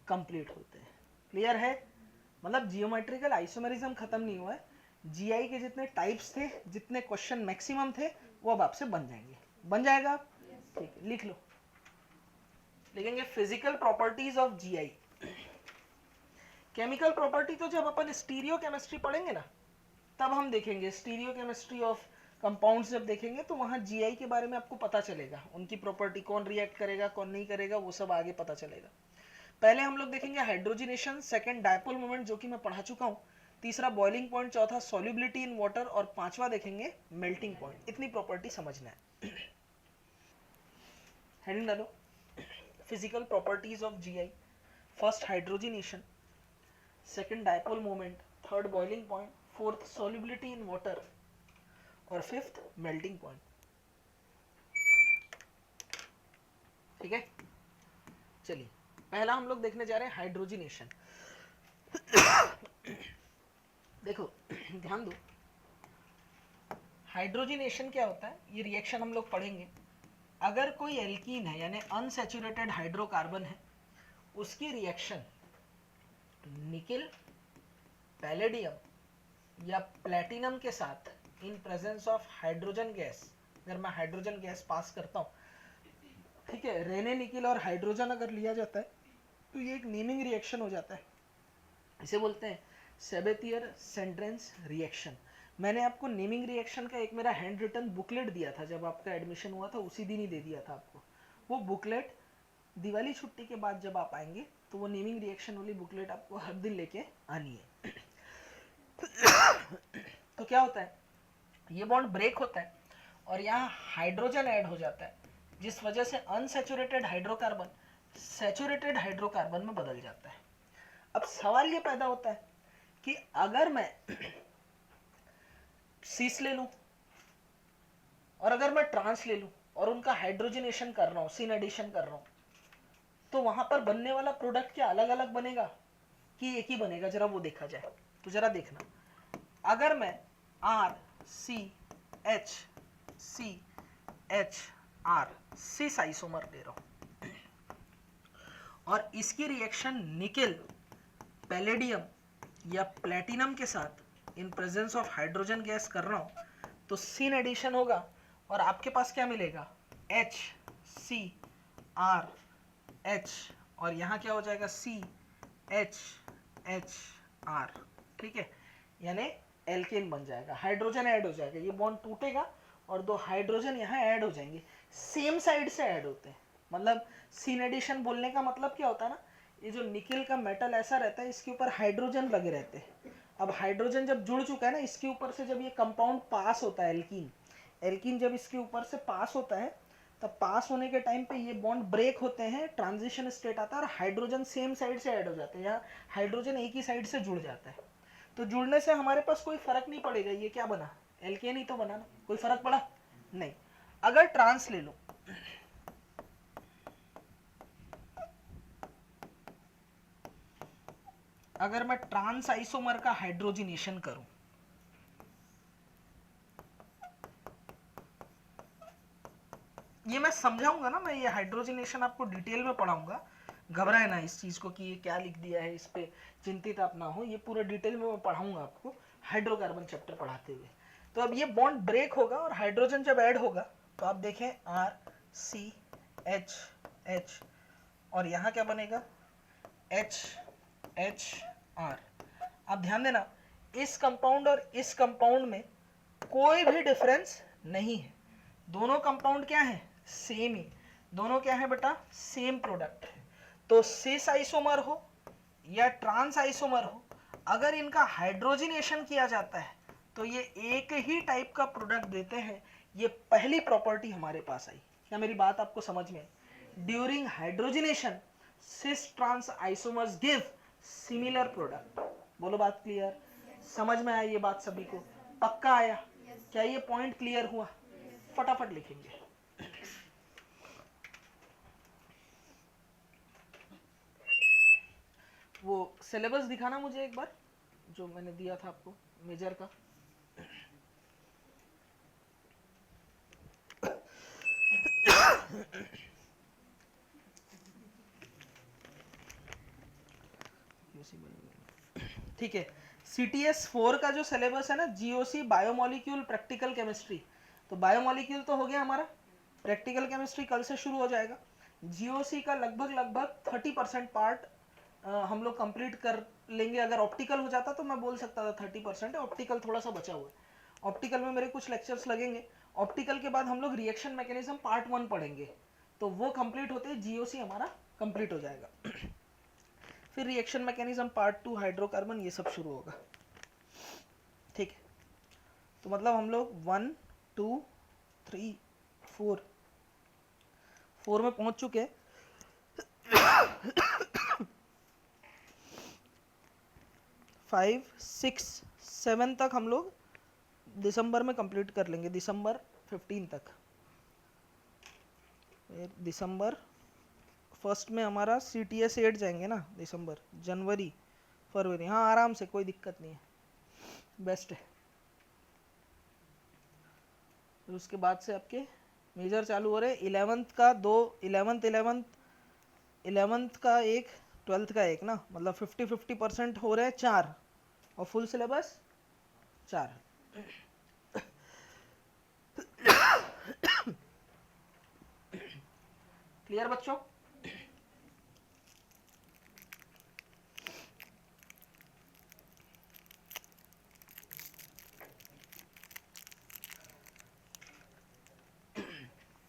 कंप्लीट होते हैं। क्लियर है? मतलब जियोमेट्रिकल आइसोमेरिज्म खत्म नहीं हुआ है, जीआई के जितने टाइप्स थे, जितने क्वेश्चन मैक्सिमम थे, वो अब आपसे बन जाएंगे। बन जाएगा? ठीक है, लिख लो। लिखेंगे physical properties of GI. Chemical property तो जब अपन स्टीरियो केमिस्ट्री पढ़ेंगे ना, तब हम देखेंगे स्टीरियो केमिस्ट्री ऑफ कंपाउंड्स। जब देखेंगे तो वहां जीआई के बारे में आपको पता चलेगा, उनकी प्रॉपर्टी, कौन रिएक्ट करेगा कौन नहीं करेगा, वो सब आगे पता चलेगा। पहले हम लोग देखेंगे हाइड्रोजनेशन, सेकंड डायपोल मोमेंट जो कि मैं पढ़ा चुका हूं, तीसरा बॉइलिंग पॉइंट, चौथा सॉल्युबिलिटी इन वाटर, और पांचवा देखेंगे मेल्टिंग पॉइंट। इतनी प्रॉपर्टी समझना है। हेडिंग डालो, physical properties of GI. First hydrogenation, second dipole moment, third boiling point, fourth solubility in water, और फिफ्थ मेल्टिंग पॉइंट। ठीक है, चलिए पहला हम लोग देखने जा रहे हैं हाइड्रोजनेशन। देखो ध्यान दो, हाइड्रोजनेशन क्या होता है, ये रिएक्शन हम लोग पढ़ेंगे। अगर कोई एल्कीन है यानी अनसैचुरेटेड हाइड्रोकार्बन है, उसकी रिएक्शन निकेल, पैलेडियम या प्लेटिनम के साथ in presence of hydrogen gas, अगर मैं हाइड्रोजन गैस पास करता हूं, ठीक है, रेने निकेल और हाइड्रोजन अगर लिया जाता है तो ये एक नेमिंग रिएक्शन हो जाता है। इसे बोलते हैं सेबेथियर सेंड्रेंस रिएक्शन। मैंने आपको नेमिंग रिएक्शन का एक मेरा हैंड रिटन बुकलेट दिया था, जब आपका एडमिशन हुआ था उसी दिन ही दे दिया था आपको। वो बुकलेट दिवाली छुट्टी के बाद जब आप आएंगे तो वो नेमिंग रिएक्शन वाली बुकलेट आपको हर दिन लेके आनी है। तो क्या होता है, ये बॉन्ड ब्रेक होता है और यहाँ हाइड्रोजन ऐड हो जाता है, जिस वजह से अनसैचुरेटेड हाइड्रोकार्बन सैचुरेटेड हाइड्रोकार्बन में बदल जाता है। अब सवाल ये पैदा होता है कि अगर मैं सीस ले लूं और अगर मैं ट्रांस ले लूं और उनका हाइड्रोजनेशन कर रहा हूं, सीन एडिशन कर रहा हूं, तो वहां पर बनने वाला प्रोडक्ट क्या अलग अलग बनेगा कि एक ही बनेगा? जरा वो देखा जाए। तो जरा देखना, अगर मैं R C H C H R cis isomer ले रहा हूं और इसकी रिएक्शन निकेल, पैलेडियम या प्लेटिनम के साथ in presence of hydrogen gas कर रहा हूं, तो सीन एडिशन होगा और आपके पास क्या मिलेगा, एच सी आर एच, और यहां क्या हो जाएगा, सी एच एच आर। ठीक है, यानी एल्केन बन जाएगा, हाइड्रोजन ऐड हो जाएगा, ये बॉन्ड टूटेगा और दो हाइड्रोजन यहाँ ऐड हो जाएंगे, सेम साइड से ऐड होते हैं। मतलब सीन एडिशन बोलने का मतलब क्या होता है ना, ये जो निकेल का मेटल ऐसा रहता है, इसके ऊपर हाइड्रोजन लगे रहते हैं। अब हाइड्रोजन जब जुड़ चुका है ना, इसके ऊपर से जब ये कंपाउंड पास होता है, एल्कीन, एल्कीन जब इसके ऊपर से पास होता है, तब पास होने के टाइम पे ये बॉन्ड ब्रेक होते हैं, ट्रांजिशन स्टेट आता है और हाइड्रोजन सेम साइड से ऐड हो जाते हैं, यहाँ हाइड्रोजन एक ही साइड से जुड़ जाता है। तो जुड़ने से हमारे पास कोई फर्क नहीं पड़ेगा, ये क्या बना, एल्केन ही तो बना ना, कोई फर्क पड़ा नहीं। अगर ट्रांस ले लो, अगर मैं ट्रांस आइसोमर का हाइड्रोजनेशन करूं, समझाऊंगा ना मैं, ये हाइड्रोजनेशन आपको डिटेल में पढ़ाऊंगा, घबराए ना इस चीज को कि ये क्या लिख दिया है, इस पे चिंतित आप ना हो, ये पूरा डिटेल में मैं पढ़ाऊंगा आपको हाइड्रोकार्बन चैप्टर पढ़ाते हुए। तो अब ये बॉन्ड ब्रेक होगा और हाइड्रोजन जब ऐड होगा तो आप देखें RCH और यहाँ क्या बनेगा HHR। आप ध्यान देना इस कंपाउंड और इस कंपाउंड में कोई भी डिफरेंस नहीं है, दोनों कंपाउंड क्या है सेम ही, दोनों क्या है बेटा सेम प्रोडक्ट है। तो सिस आइसोमर हो या ट्रांस आइसोमर हो, अगर इनका हाइड्रोजनेशन किया जाता है तो ये एक ही टाइप का प्रोडक्ट देते हैं। ये पहली प्रॉपर्टी हमारे पास आई। क्या मेरी बात आपको समझ में? During hydrogenation cis trans isomers give similar product. बोलो बात क्लियर? समझ में आया ये बात सभी को? पक्का आया? क्या ये पॉइंट क्लियर हुआ? फटाफट लिखेंगे। वो सिलेबस दिखाना मुझे एक बार जो मैंने दिया था आपको मेजर का। ठीक है, CTS 4 का जो सिलेबस है ना, GOC बायोमोलिक्यूल प्रैक्टिकल केमिस्ट्री, तो बायोमोलिक्यूल तो हो गया हमारा, प्रैक्टिकल केमिस्ट्री कल से शुरू हो जाएगा। GOC का लगभग 30% पार्ट हम लोग कंप्लीट कर लेंगे। अगर ऑप्टिकल हो जाता तो मैं बोल सकता था 30% है, ऑप्टिकल थोड़ा सा बचा हुआ है। ऑप्टिकल में मेरे कुछ लेक्चर्स लगेंगे। ऑप्टिकल के बाद हम लोग रिएक्शन मैकेनिज्म पार्ट 1 पढ़ेंगे, तो वो कंप्लीट होते ही GOC हमारा कंप्लीट हो जाएगा। फिर रिएक्शन मैकेनिज्म पार्ट 2 हाइड्रोकार्बन ये सब शुरू होगा। ठीक है, तो मतलब हम लोग 1 2 3 4 में पहुंच चुके हैं। 5 6 7 तक हम लोग दिसंबर में कंप्लीट कर लेंगे, दिसंबर 15 तक। दिसंबर 1 में हमारा CTS 8 जाएंगे ना, दिसंबर जनवरी फरवरी, हाँ आराम से, कोई दिक्कत नहीं है, बेस्ट है। फिर उसके बाद से आपके मेजर चालू हो रहे। 11th का 2, 11th का एक, 12th का एक ना, मतलब 50-50% हो रहे हैं 4, और फुल सिलेबस 4। क्लियर बच्चों?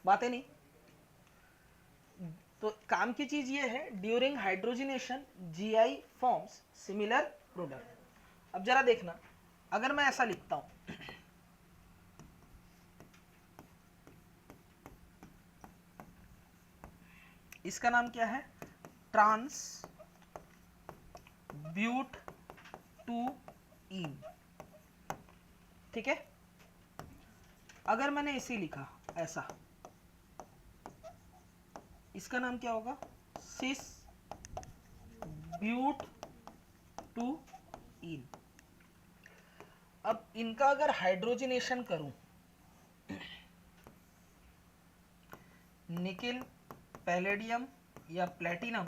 बातें नहीं तो काम की चीज ये है, during hydrogenation GI forms similar product. अब जरा देखना, अगर मैं ऐसा लिखता हूं, इसका नाम क्या है ट्रांस ब्यूट टू इन, ठीक है। अगर मैंने इसे लिखा ऐसा, इसका नाम क्या होगा सिस ब्यूट टू इन। अब इनका अगर हाइड्रोजनेशन करूं, निकिल पैलेडियम या platinum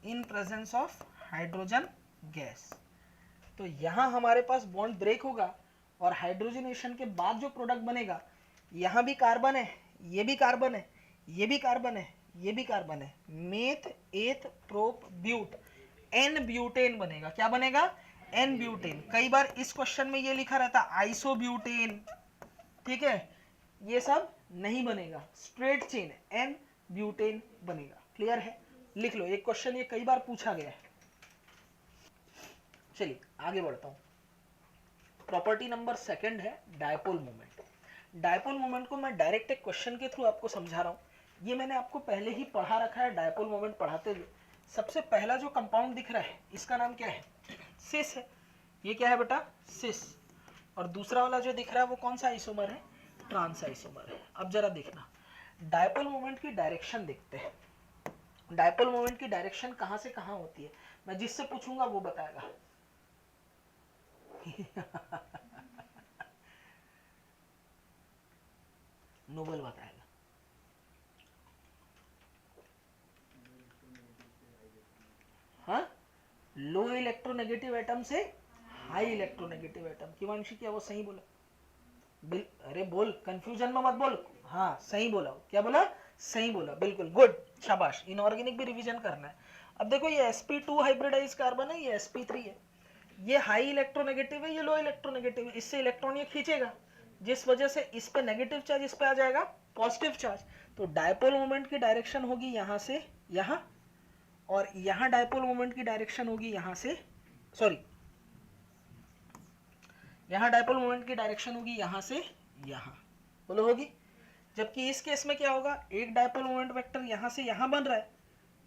in presence of hydrogen gas, तो यहां हमारे पास बॉन्ड ब्रेक होगा और हाइड्रोजनेशन के बाद जो प्रोडक्ट बनेगा, यहां भी कार्बन है, ये भी कार्बन है, ये भी कार्बन है, ये भी कार्बन है, मेथ एथ प्रोप ब्यूट, एन ब्यूटेन बनेगा। क्या बनेगा? N butane. कई बार इस क्वेश्चन में ये लिखा रहता आइसोब्यूटेन, ठीक है, ये सब नहीं बनेगा, स्ट्रेट चेन एन ब्यूटेन बनेगा। क्लियर है? लिख लो, एक क्वेश्चन ये कई बार पूछा गया है। चलिए आगे बढ़ता हूं। प्रॉपर्टी नंबर 2 है डायपोल मोमेंट। डायपोल मोमेंट को मैं डायरेक्ट एक क्वेश्चन के थ्रू आपको समझा रहा हूं। ये मैंने आपको पहले ही पढ़ा रखा है डायपोल मोमेंट पढ़ाते हुए। सबसे पहला जो कंपाउंड दिख रहा है इसका नाम क्या है? सिस है। ये क्या है बेटा? सिस। और दूसरा वाला जो दिख रहा है वो कौन सा आइसोमर है? ट्रांस आइसोमर है। अब जरा देखना, डायपोल मोमेंट की डायरेक्शन देखते हैं। डायपोल मोमेंट की डायरेक्शन कहां से कहां होती है, मैं जिससे पूछूंगा वो बताएगा। नोबल बताएगा। लो इलेक्ट्रोनेगेटिव एटम से हाई इलेक्ट्रोनेगेटिव एटम। किवांशी क्या वो सही बोला? अरे बोल, कंफ्यूजन में मत बोल। हाँ सही बोला। क्या बोला? सही बोला, बिल्कुल गुड, शाबाश। इनऑर्गेनिक भी रिवीजन करना है। अब देखो ये sp2 हाइब्रिडाइज कार्बन है, ये sp3 है, ये हाई इलेक्ट्रोनेगेटिव है, ये लो इलेक्ट्रोनेगेटिव है, इससे इलेक्ट्रॉन ये खींचेगा, जिस वजह से इस पे नेगेटिव चार्ज, इस पे आ जाएगा पॉजिटिव चार्ज। तो डायपोल मोमेंट की डायरेक्शन होगी यहां से यहां, और यहां डायपोल मोमेंट की डायरेक्शन होगी यहां से, सॉरी, यहां डायपोल मोमेंट की डायरेक्शन होगी यहां से यहां, बोलो होगी। जबकि इस केस में क्या होगा, एक डायपोल मोमेंट वेक्टर यहां से यहां बन रहा है,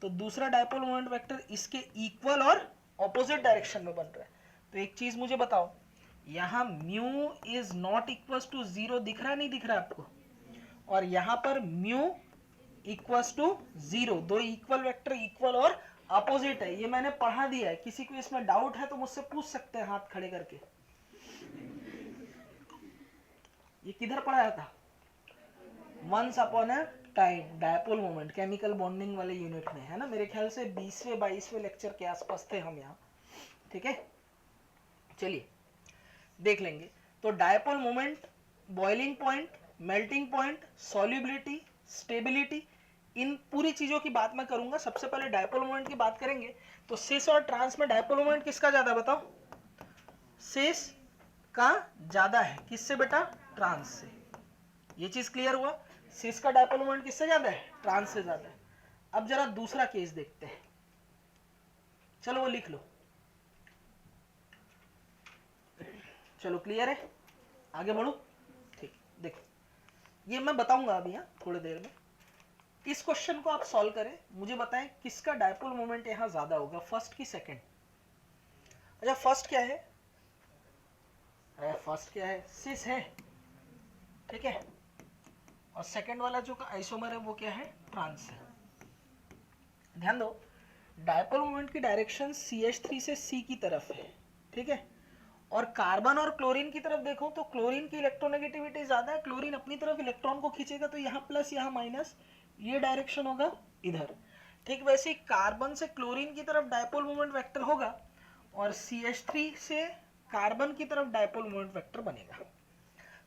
तो दूसरा डायपोल मोमेंट वेक्टर इसके इक्वल और ऑपोजिट डायरेक्शन में बन रहा है। तो एक चीज मुझे बताओ, यहां mu is not equal to 0 दिख रहा है, नहीं दिख रहा आपको? और यहां पर म्यू इक्वल टू 0, दो इक्वल वेक्टर इक्वल और अपोजिट है, ये मैंने पढ़ा दिया है। किसी को इसमें डाउट है तो मुझसे पूछ सकते हैं हाथ खड़े करके। ये किधर पढ़ाया था? Once upon a time, dipole moment, chemical bonding वाले यूनिट में, है ना? मेरे ख्याल से 20वें 22वें लेक्चर के आसपास थे हम यहाँ, ठीक है। चलिए देख लेंगे। तो dipole moment, boiling point, melting point, solubility, stability, इन पूरी चीजों की बात मैं करूंगा। सबसे पहले डायपोल मोमेंट की बात करेंगे। तो सिस और ट्रांस में डायपोल मोमेंट किसका ज्यादा, बताओ? सिस का ज्यादा है, किससे बेटा? ट्रांस से। ये चीज क्लियर हुआ? सिस का डायपोल मोमेंट किससे ज्यादा है? ट्रांस से ज्यादा है। अब जरा दूसरा केस देखते हैं, चलो वो लिख लो। चलो क्लियर है, आगे बढ़ो। ठीक, देखो ये मैं बताऊंगा अभी, यहाँ थोड़ी देर में। इस क्वेश्चन को आप सॉल्व करें, मुझे बताएं किसका डायपोल मोमेंट यहां ज्यादा होगा, फर्स्ट की सेकंड? अच्छा फर्स्ट क्या है? अरे फर्स्ट क्या है? सिस है, ठीक है। और सेकंड वाला जो का आइसोमर है वो क्या है? ट्रांस है। ध्यान दो, डायपोल मोमेंट की डायरेक्शन CH3 से C की तरफ है, ठीक है। और कार्बन और क्लोरीन की तरफ देखो तो क्लोरीन की इलेक्ट्रोनेगेटिविटी ज्यादा है, क्लोरीन अपनी तरफ इलेक्ट्रॉन को खींचेगा, तो यहाँ प्लस यहाँ माइनस, ये डायरेक्शन होगा इधर। ठीक वैसे ही कार्बन से क्लोरीन की तरफ डायपोल मोमेंट वेक्टर होगा, और CH3 से कार्बन की तरफ डायपोल मोमेंट वेक्टर बनेगा।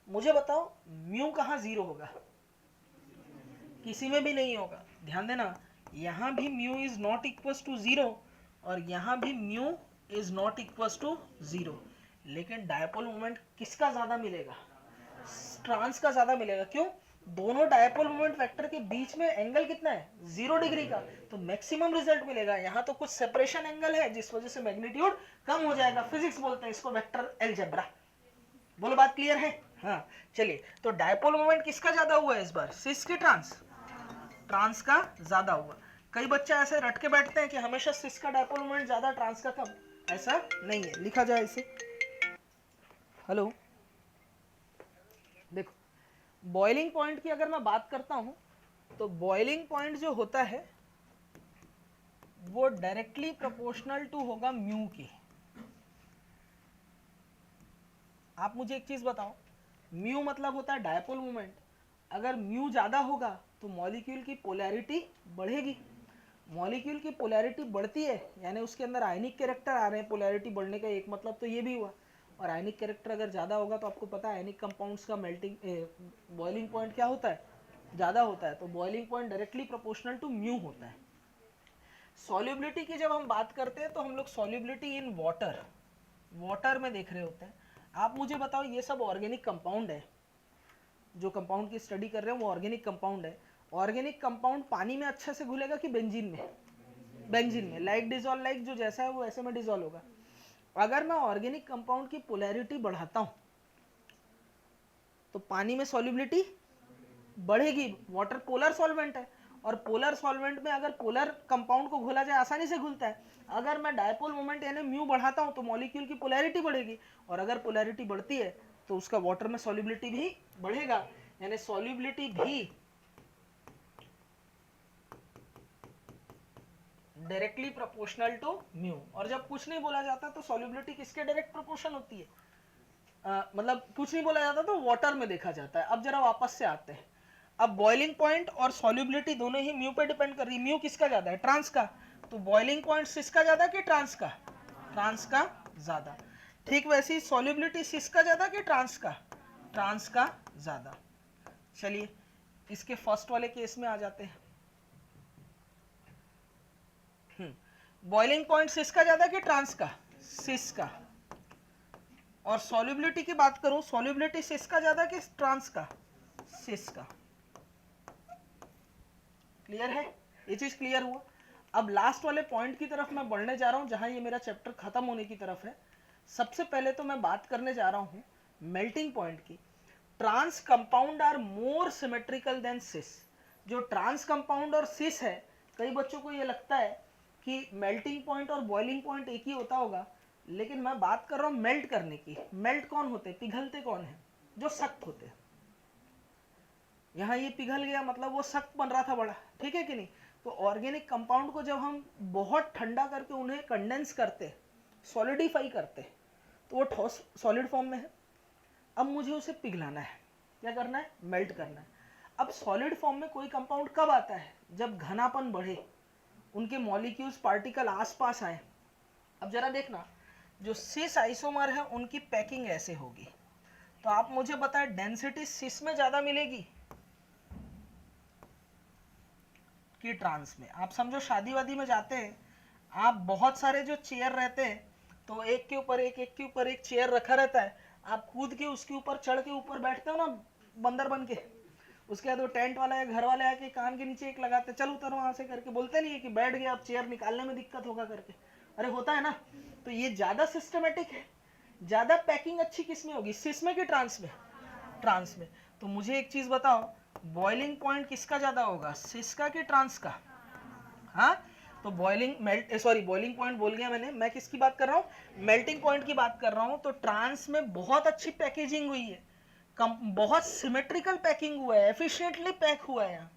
मुझे बताओ म्यू कहाँ 0 होगा? किसी में भी नहीं होगा। ध्यान देना, यहाँ भी mu is not equal to 0 और यहाँ भी mu is not equal to 0। लेकिन डायपोल मोमेंट किसका ज्यादा मिलेगा? ट्रांस का ज्यादा मिलेगा। क्यों? दोनों डायपोल मोमेंट वेक्टर के बीच में एंगल कितना है? 0 डिग्री का, तो मैक्सिमम रिजल्ट मिलेगा। यहाँ तो कुछ सेपरेशन एंगल है जिस वजह से मैग्नीट्यूड कम हो जाएगा। फिजिक्स बोलते हैं इसको वेक्टर अलजेब्रा। बोलो बात क्लियर है? हाँ चलिए, तो डायपोल मोमेंट किसका ज्यादा हुआ है इस बार, सिस के ट्रांस? ट्रांस का ज्यादा हुआ। कई बच्चे ऐसे रट के बैठते हैं कि हमेशा सिस का डायपोल मोमेंट ज्यादा ट्रांस का कम, ऐसा नहीं है। लिखा जाए इसे, हेलो देखो, बॉइलिंग पॉइंट की अगर मैं बात करता हूं तो बॉइलिंग पॉइंट जो होता है वो डायरेक्टली प्रोपोर्शनल टू होगा म्यू की। आप मुझे एक चीज बताओ, म्यू मतलब होता है डायपोल मोमेंट। अगर म्यू ज्यादा होगा तो मॉलिक्यूल की पोलैरिटी बढ़ेगी। मॉलिक्यूल की पोलैरिटी बढ़ती है यानी उसके अंदर आयनिक कैरेक्टर आ रहे हैं। पोलैरिटी बढ़ने का एक मतलब तो ये भी हुआ। और आयनिक कैरेक्टर अगर ज़्यादा होगा तो आपको पता है आयनिक कंपाउंड्स का मेल्टिंग बॉइलिंग पॉइंट क्या होता है? ज़्यादा होता है। तो boiling point directly proportional to mu होता है। सॉल्युबिलिटी की जब हम बात करते हैं तो हम लोग सॉल्युबिलिटी इन वाटर में देख रहे होते हैं। आप मुझे बताओ, ये सब ऑर्गेनिक कंपाउंड है, जो कंपाउंड की स्टडी कर रहे हैं वो ऑर्गेनिक कंपाउंड है। ऑर्गेनिक कंपाउंड पानी में अच्छे से घुलेगा कि बेंजीन में? बेंजीन में। लाइक डिजोल्व लाइक, जो जैसा है वो ऐसे में डिजोल्व होगा। अगर मैं ऑर्गेनिक कंपाउंड की पोलैरिटी बढ़ाता हूं तो पानी में सॉल्युबिलिटी बढ़ेगी। वाटर पोलर सॉल्वेंट है, और पोलर सॉल्वेंट में अगर पोलर कंपाउंड को घोला जाए आसानी से घुलता है। अगर मैं डायपोल मोमेंट यानी म्यू बढ़ाता हूं तो मॉलिक्यूल की पोलैरिटी बढ़ेगी, और अगर पोलैरिटी बढ़ती है तो उसका वाटर में सॉल्युबिलिटी भी बढ़ेगा, यानी सॉल्युबिलिटी भी डायरेक्टली प्रोपोर्शनल टू म्यू। और जब कुछ नहीं बोला जाता तो सॉल्युबिलिटी किसके डायरेक्ट प्रोपोर्शन होती है? मतलब कुछ नहीं बोला जाता तो वाटर में देखा जाता है। अब जरा वापस से आते हैं। अब बॉइलिंग पॉइंट और सॉल्युबिलिटी दोनों ही म्यू पे डिपेंड कर रही है। म्यू किसका ज्यादा है? ट्रांस का। तो बॉइलिंग पॉइंट किसका ज्यादा कि ट्रांस का? ट्रांस का ज्यादा। ठीक वैसे ही सॉल्युबिलिटी सिस का ज्यादा कि ट्रांस का? ट्रांस का ज्यादा। चलिए इसके फर्स्ट वाले केस में आ जाते हैं। बॉइलिंग पॉइंट सिस का ज्यादा कि ट्रांस का? सिस का। और सॉल्युबिलिटी की बात करूं, सॉल्युबिलिटी सिस का ज्यादा कि ट्रांस का? सिस का। क्लियर है? ये चीज क्लियर हुआ। अब लास्ट वाले पॉइंट की तरफ मैं बढ़ने जा रहा हूं, जहां ये मेरा चैप्टर खत्म होने की तरफ है। सबसे पहले तो मैं बात करने जा रहा हूं मेल्टिंग पॉइंट की। Trans compound are more symmetrical than cis. जो ट्रांस कंपाउंड और सिस है, कई बच्चों को ये लगता है कि मेल्टिंग पॉइंट और बॉइलिंग पॉइंट एक ही होता होगा, लेकिन मैं बात कर रहा हूं मेल्ट करने की। मेल्ट कौन होते? पिघलते कौन है? जो सख्त होते हैं। यहाँ ये पिघल गया मतलब वो सख्त बन रहा था बड़ा, ठीक है कि नहीं? तो ऑर्गेनिक कंपाउंड को जब हम बहुत ठंडा करके उन्हें कंडेंस करते, सॉलिडिफाई करते, तो वो ठोस सॉलिड फॉर्म में है। अब मुझे उसे पिघलाना है। क्या करना है? मेल्ट करना है। अब सॉलिड फॉर्म में कोई कंपाउंड कब आता है? जब घनापन बढ़े, उनके मॉलिक्यूल्स पार्टिकल आसपास आए। अब जरा देखना, जो सिस आइसोमर है उनकी पैकिंग ऐसे होगी। तो आप मुझे बताएं डेंसिटी सिस में ज्यादा मिलेगी कि ट्रांस में? आप समझो शादी वादी में जाते हैं आप, बहुत सारे जो चेयर रहते हैं, तो एक के ऊपर एक के ऊपर एक चेयर रखा रहता है। आप कूद के उसके ऊपर चढ़ के ऊपर बैठते हो ना बंदर बन के। उसके बाद वो टेंट वाला या घर वाले आके कान के नीचे एक लगाते, चल उतर वहां से करके, बोलते नहीं है कि बैठ गया अब चेयर निकालने में दिक्कत होगा करके। अरे होता है ना। तो ये ज्यादा सिस्टमेटिक है। ज्यादा पैकिंग अच्छी किस में होगी? सिस में कि ट्रांस में? ट्रांस में। तो मुझे एक चीज बताओ, बॉइलिंग पॉइंट किसका ज्यादा होगा? सिस का कि ट्रांस का? हाँ, तो बॉइलिंग पॉइंट बोल गया मैंने। मैं किसकी बात कर रहा हूँ? मेल्टिंग पॉइंट की बात कर रहा हूँ। तो ट्रांस में बहुत अच्छी पैकेजिंग हुई है, बहुत सिमेट्रिकल पैकिंग हुआ है, एफिशिएंटली पैक हुआ है यहाँ।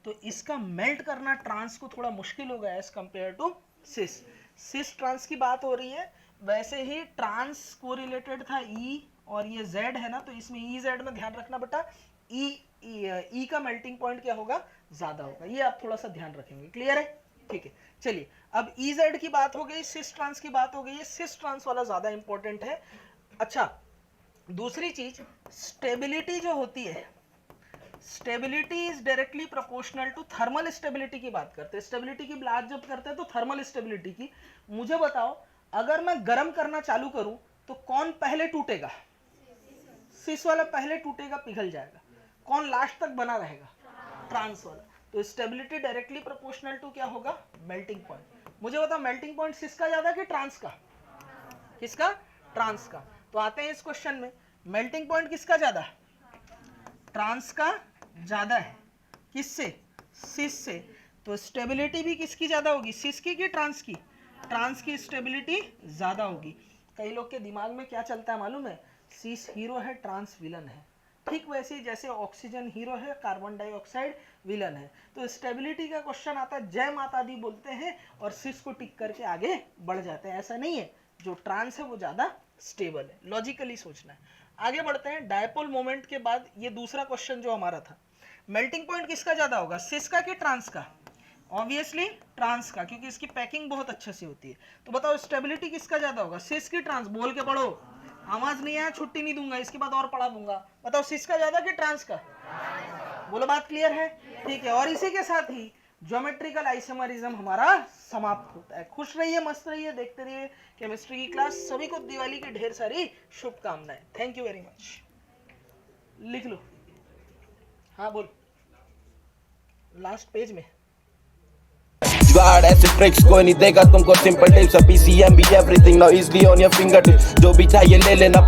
तो इसका मेल्ट करना ट्रांस को थोड़ा मुश्किल होगा as compare to cis. Cis trans की बात हो रही है, वैसे ही ट्रांस को रिलेटेड था ई, और ये जेड है ना, तो इसमें ई जेड में ध्यान रखना बेटा, ई का मेल्टिंग पॉइंट क्या होगा? ज्यादा होगा। ये आप थोड़ा सा ध्यान रखेंगे। क्लियर है? ठीक है। चलिए अब ई जेड की बात हो गई, सिस ट्रांस की बात हो गई है। सिस ट्रांस वाला ज्यादा इंपॉर्टेंट है। अच्छा, दूसरी चीज स्टेबिलिटी जो होती है, stability is directly proportional to thermal stability की बात करते हैं। स्टेबिलिटी की बात जब करते हैं तो थर्मल स्टेबिलिटी की। मुझे बताओ, अगर मैं गर्म करना चालू करूं तो कौन पहले टूटेगा? सिस वाला पहले टूटेगा, पिघल जाएगा। कौन लास्ट तक बना रहेगा? ट्रांस वाला। तो स्टेबिलिटी डायरेक्टली प्रोपोर्शनल टू क्या होगा? Melting point. मुझे बताओ मेल्टिंग पॉइंट सिस का ज्यादा कि ट्रांस का? किसका? ट्रांस का। तो आते हैं इस क्वेश्चन में, मेल्टिंग पॉइंट किसका ज्यादा? ट्रांस का ज्यादा है। किससे? सिस से। तो स्टेबिलिटी भी किसकी ज्यादा होगी? सिस की कि ट्रांस की? ट्रांस की स्टेबिलिटी ज्यादा होगी। कई लोग के दिमाग में क्या चलता है मालूम है? सिस हीरो है, ट्रांस विलन है। ठीक वैसे ही जैसे ऑक्सीजन हीरो है, कार्बन डाइऑक्साइड विलन है। तो स्टेबिलिटी का क्वेश्चन आता है, जय माता दी बोलते हैं और सिस को टिक करके आगे बढ़ जाते हैं। ऐसा नहीं है, जो ट्रांस है वो ज्यादा स्टेबल है। लॉजिकली सोचना है। आगे बढ़ते हैं। डायपोल मोमेंट के बाद ये दूसरा क्वेश्चन जो हमारा था, मेल्टिंग पॉइंट किसका ज्यादा होगा? सिस का कि ट्रांस का? ऑब्वियसली ट्रांस का, क्योंकि इसकी पैकिंग बहुत अच्छे से होती है। तो बताओ स्टेबिलिटी किसका ज्यादा होगा? सिस की ट्रांस? बोल के पढ़ो, आवाज नहीं आया छुट्टी नहीं दूंगा, इसके बाद और पढ़ा दूंगा। बताओ सिस का ज्यादा कि ट्रांस का? बोलो, बात क्लियर है? ठीक है। और इसी के साथ ही ज्योमेट्रिकल आइसोमरिज्म हमारा समाप्त होता है। खुश रहिए, मस्त रहिए, देखते रहिए केमिस्ट्री की क्लास। सभी को दिवाली की ढेर सारी शुभकामनाएं। Thank you very much. लिख लो। हाँ बोल, लास्ट पेज में। जुगाड़ ऐसे ट्रिक्स कोई नहीं देगा तुमको, सिंपल टिप्स, PCM भी everything now easily on your finger tips. जो भी चाहिए ले लेना।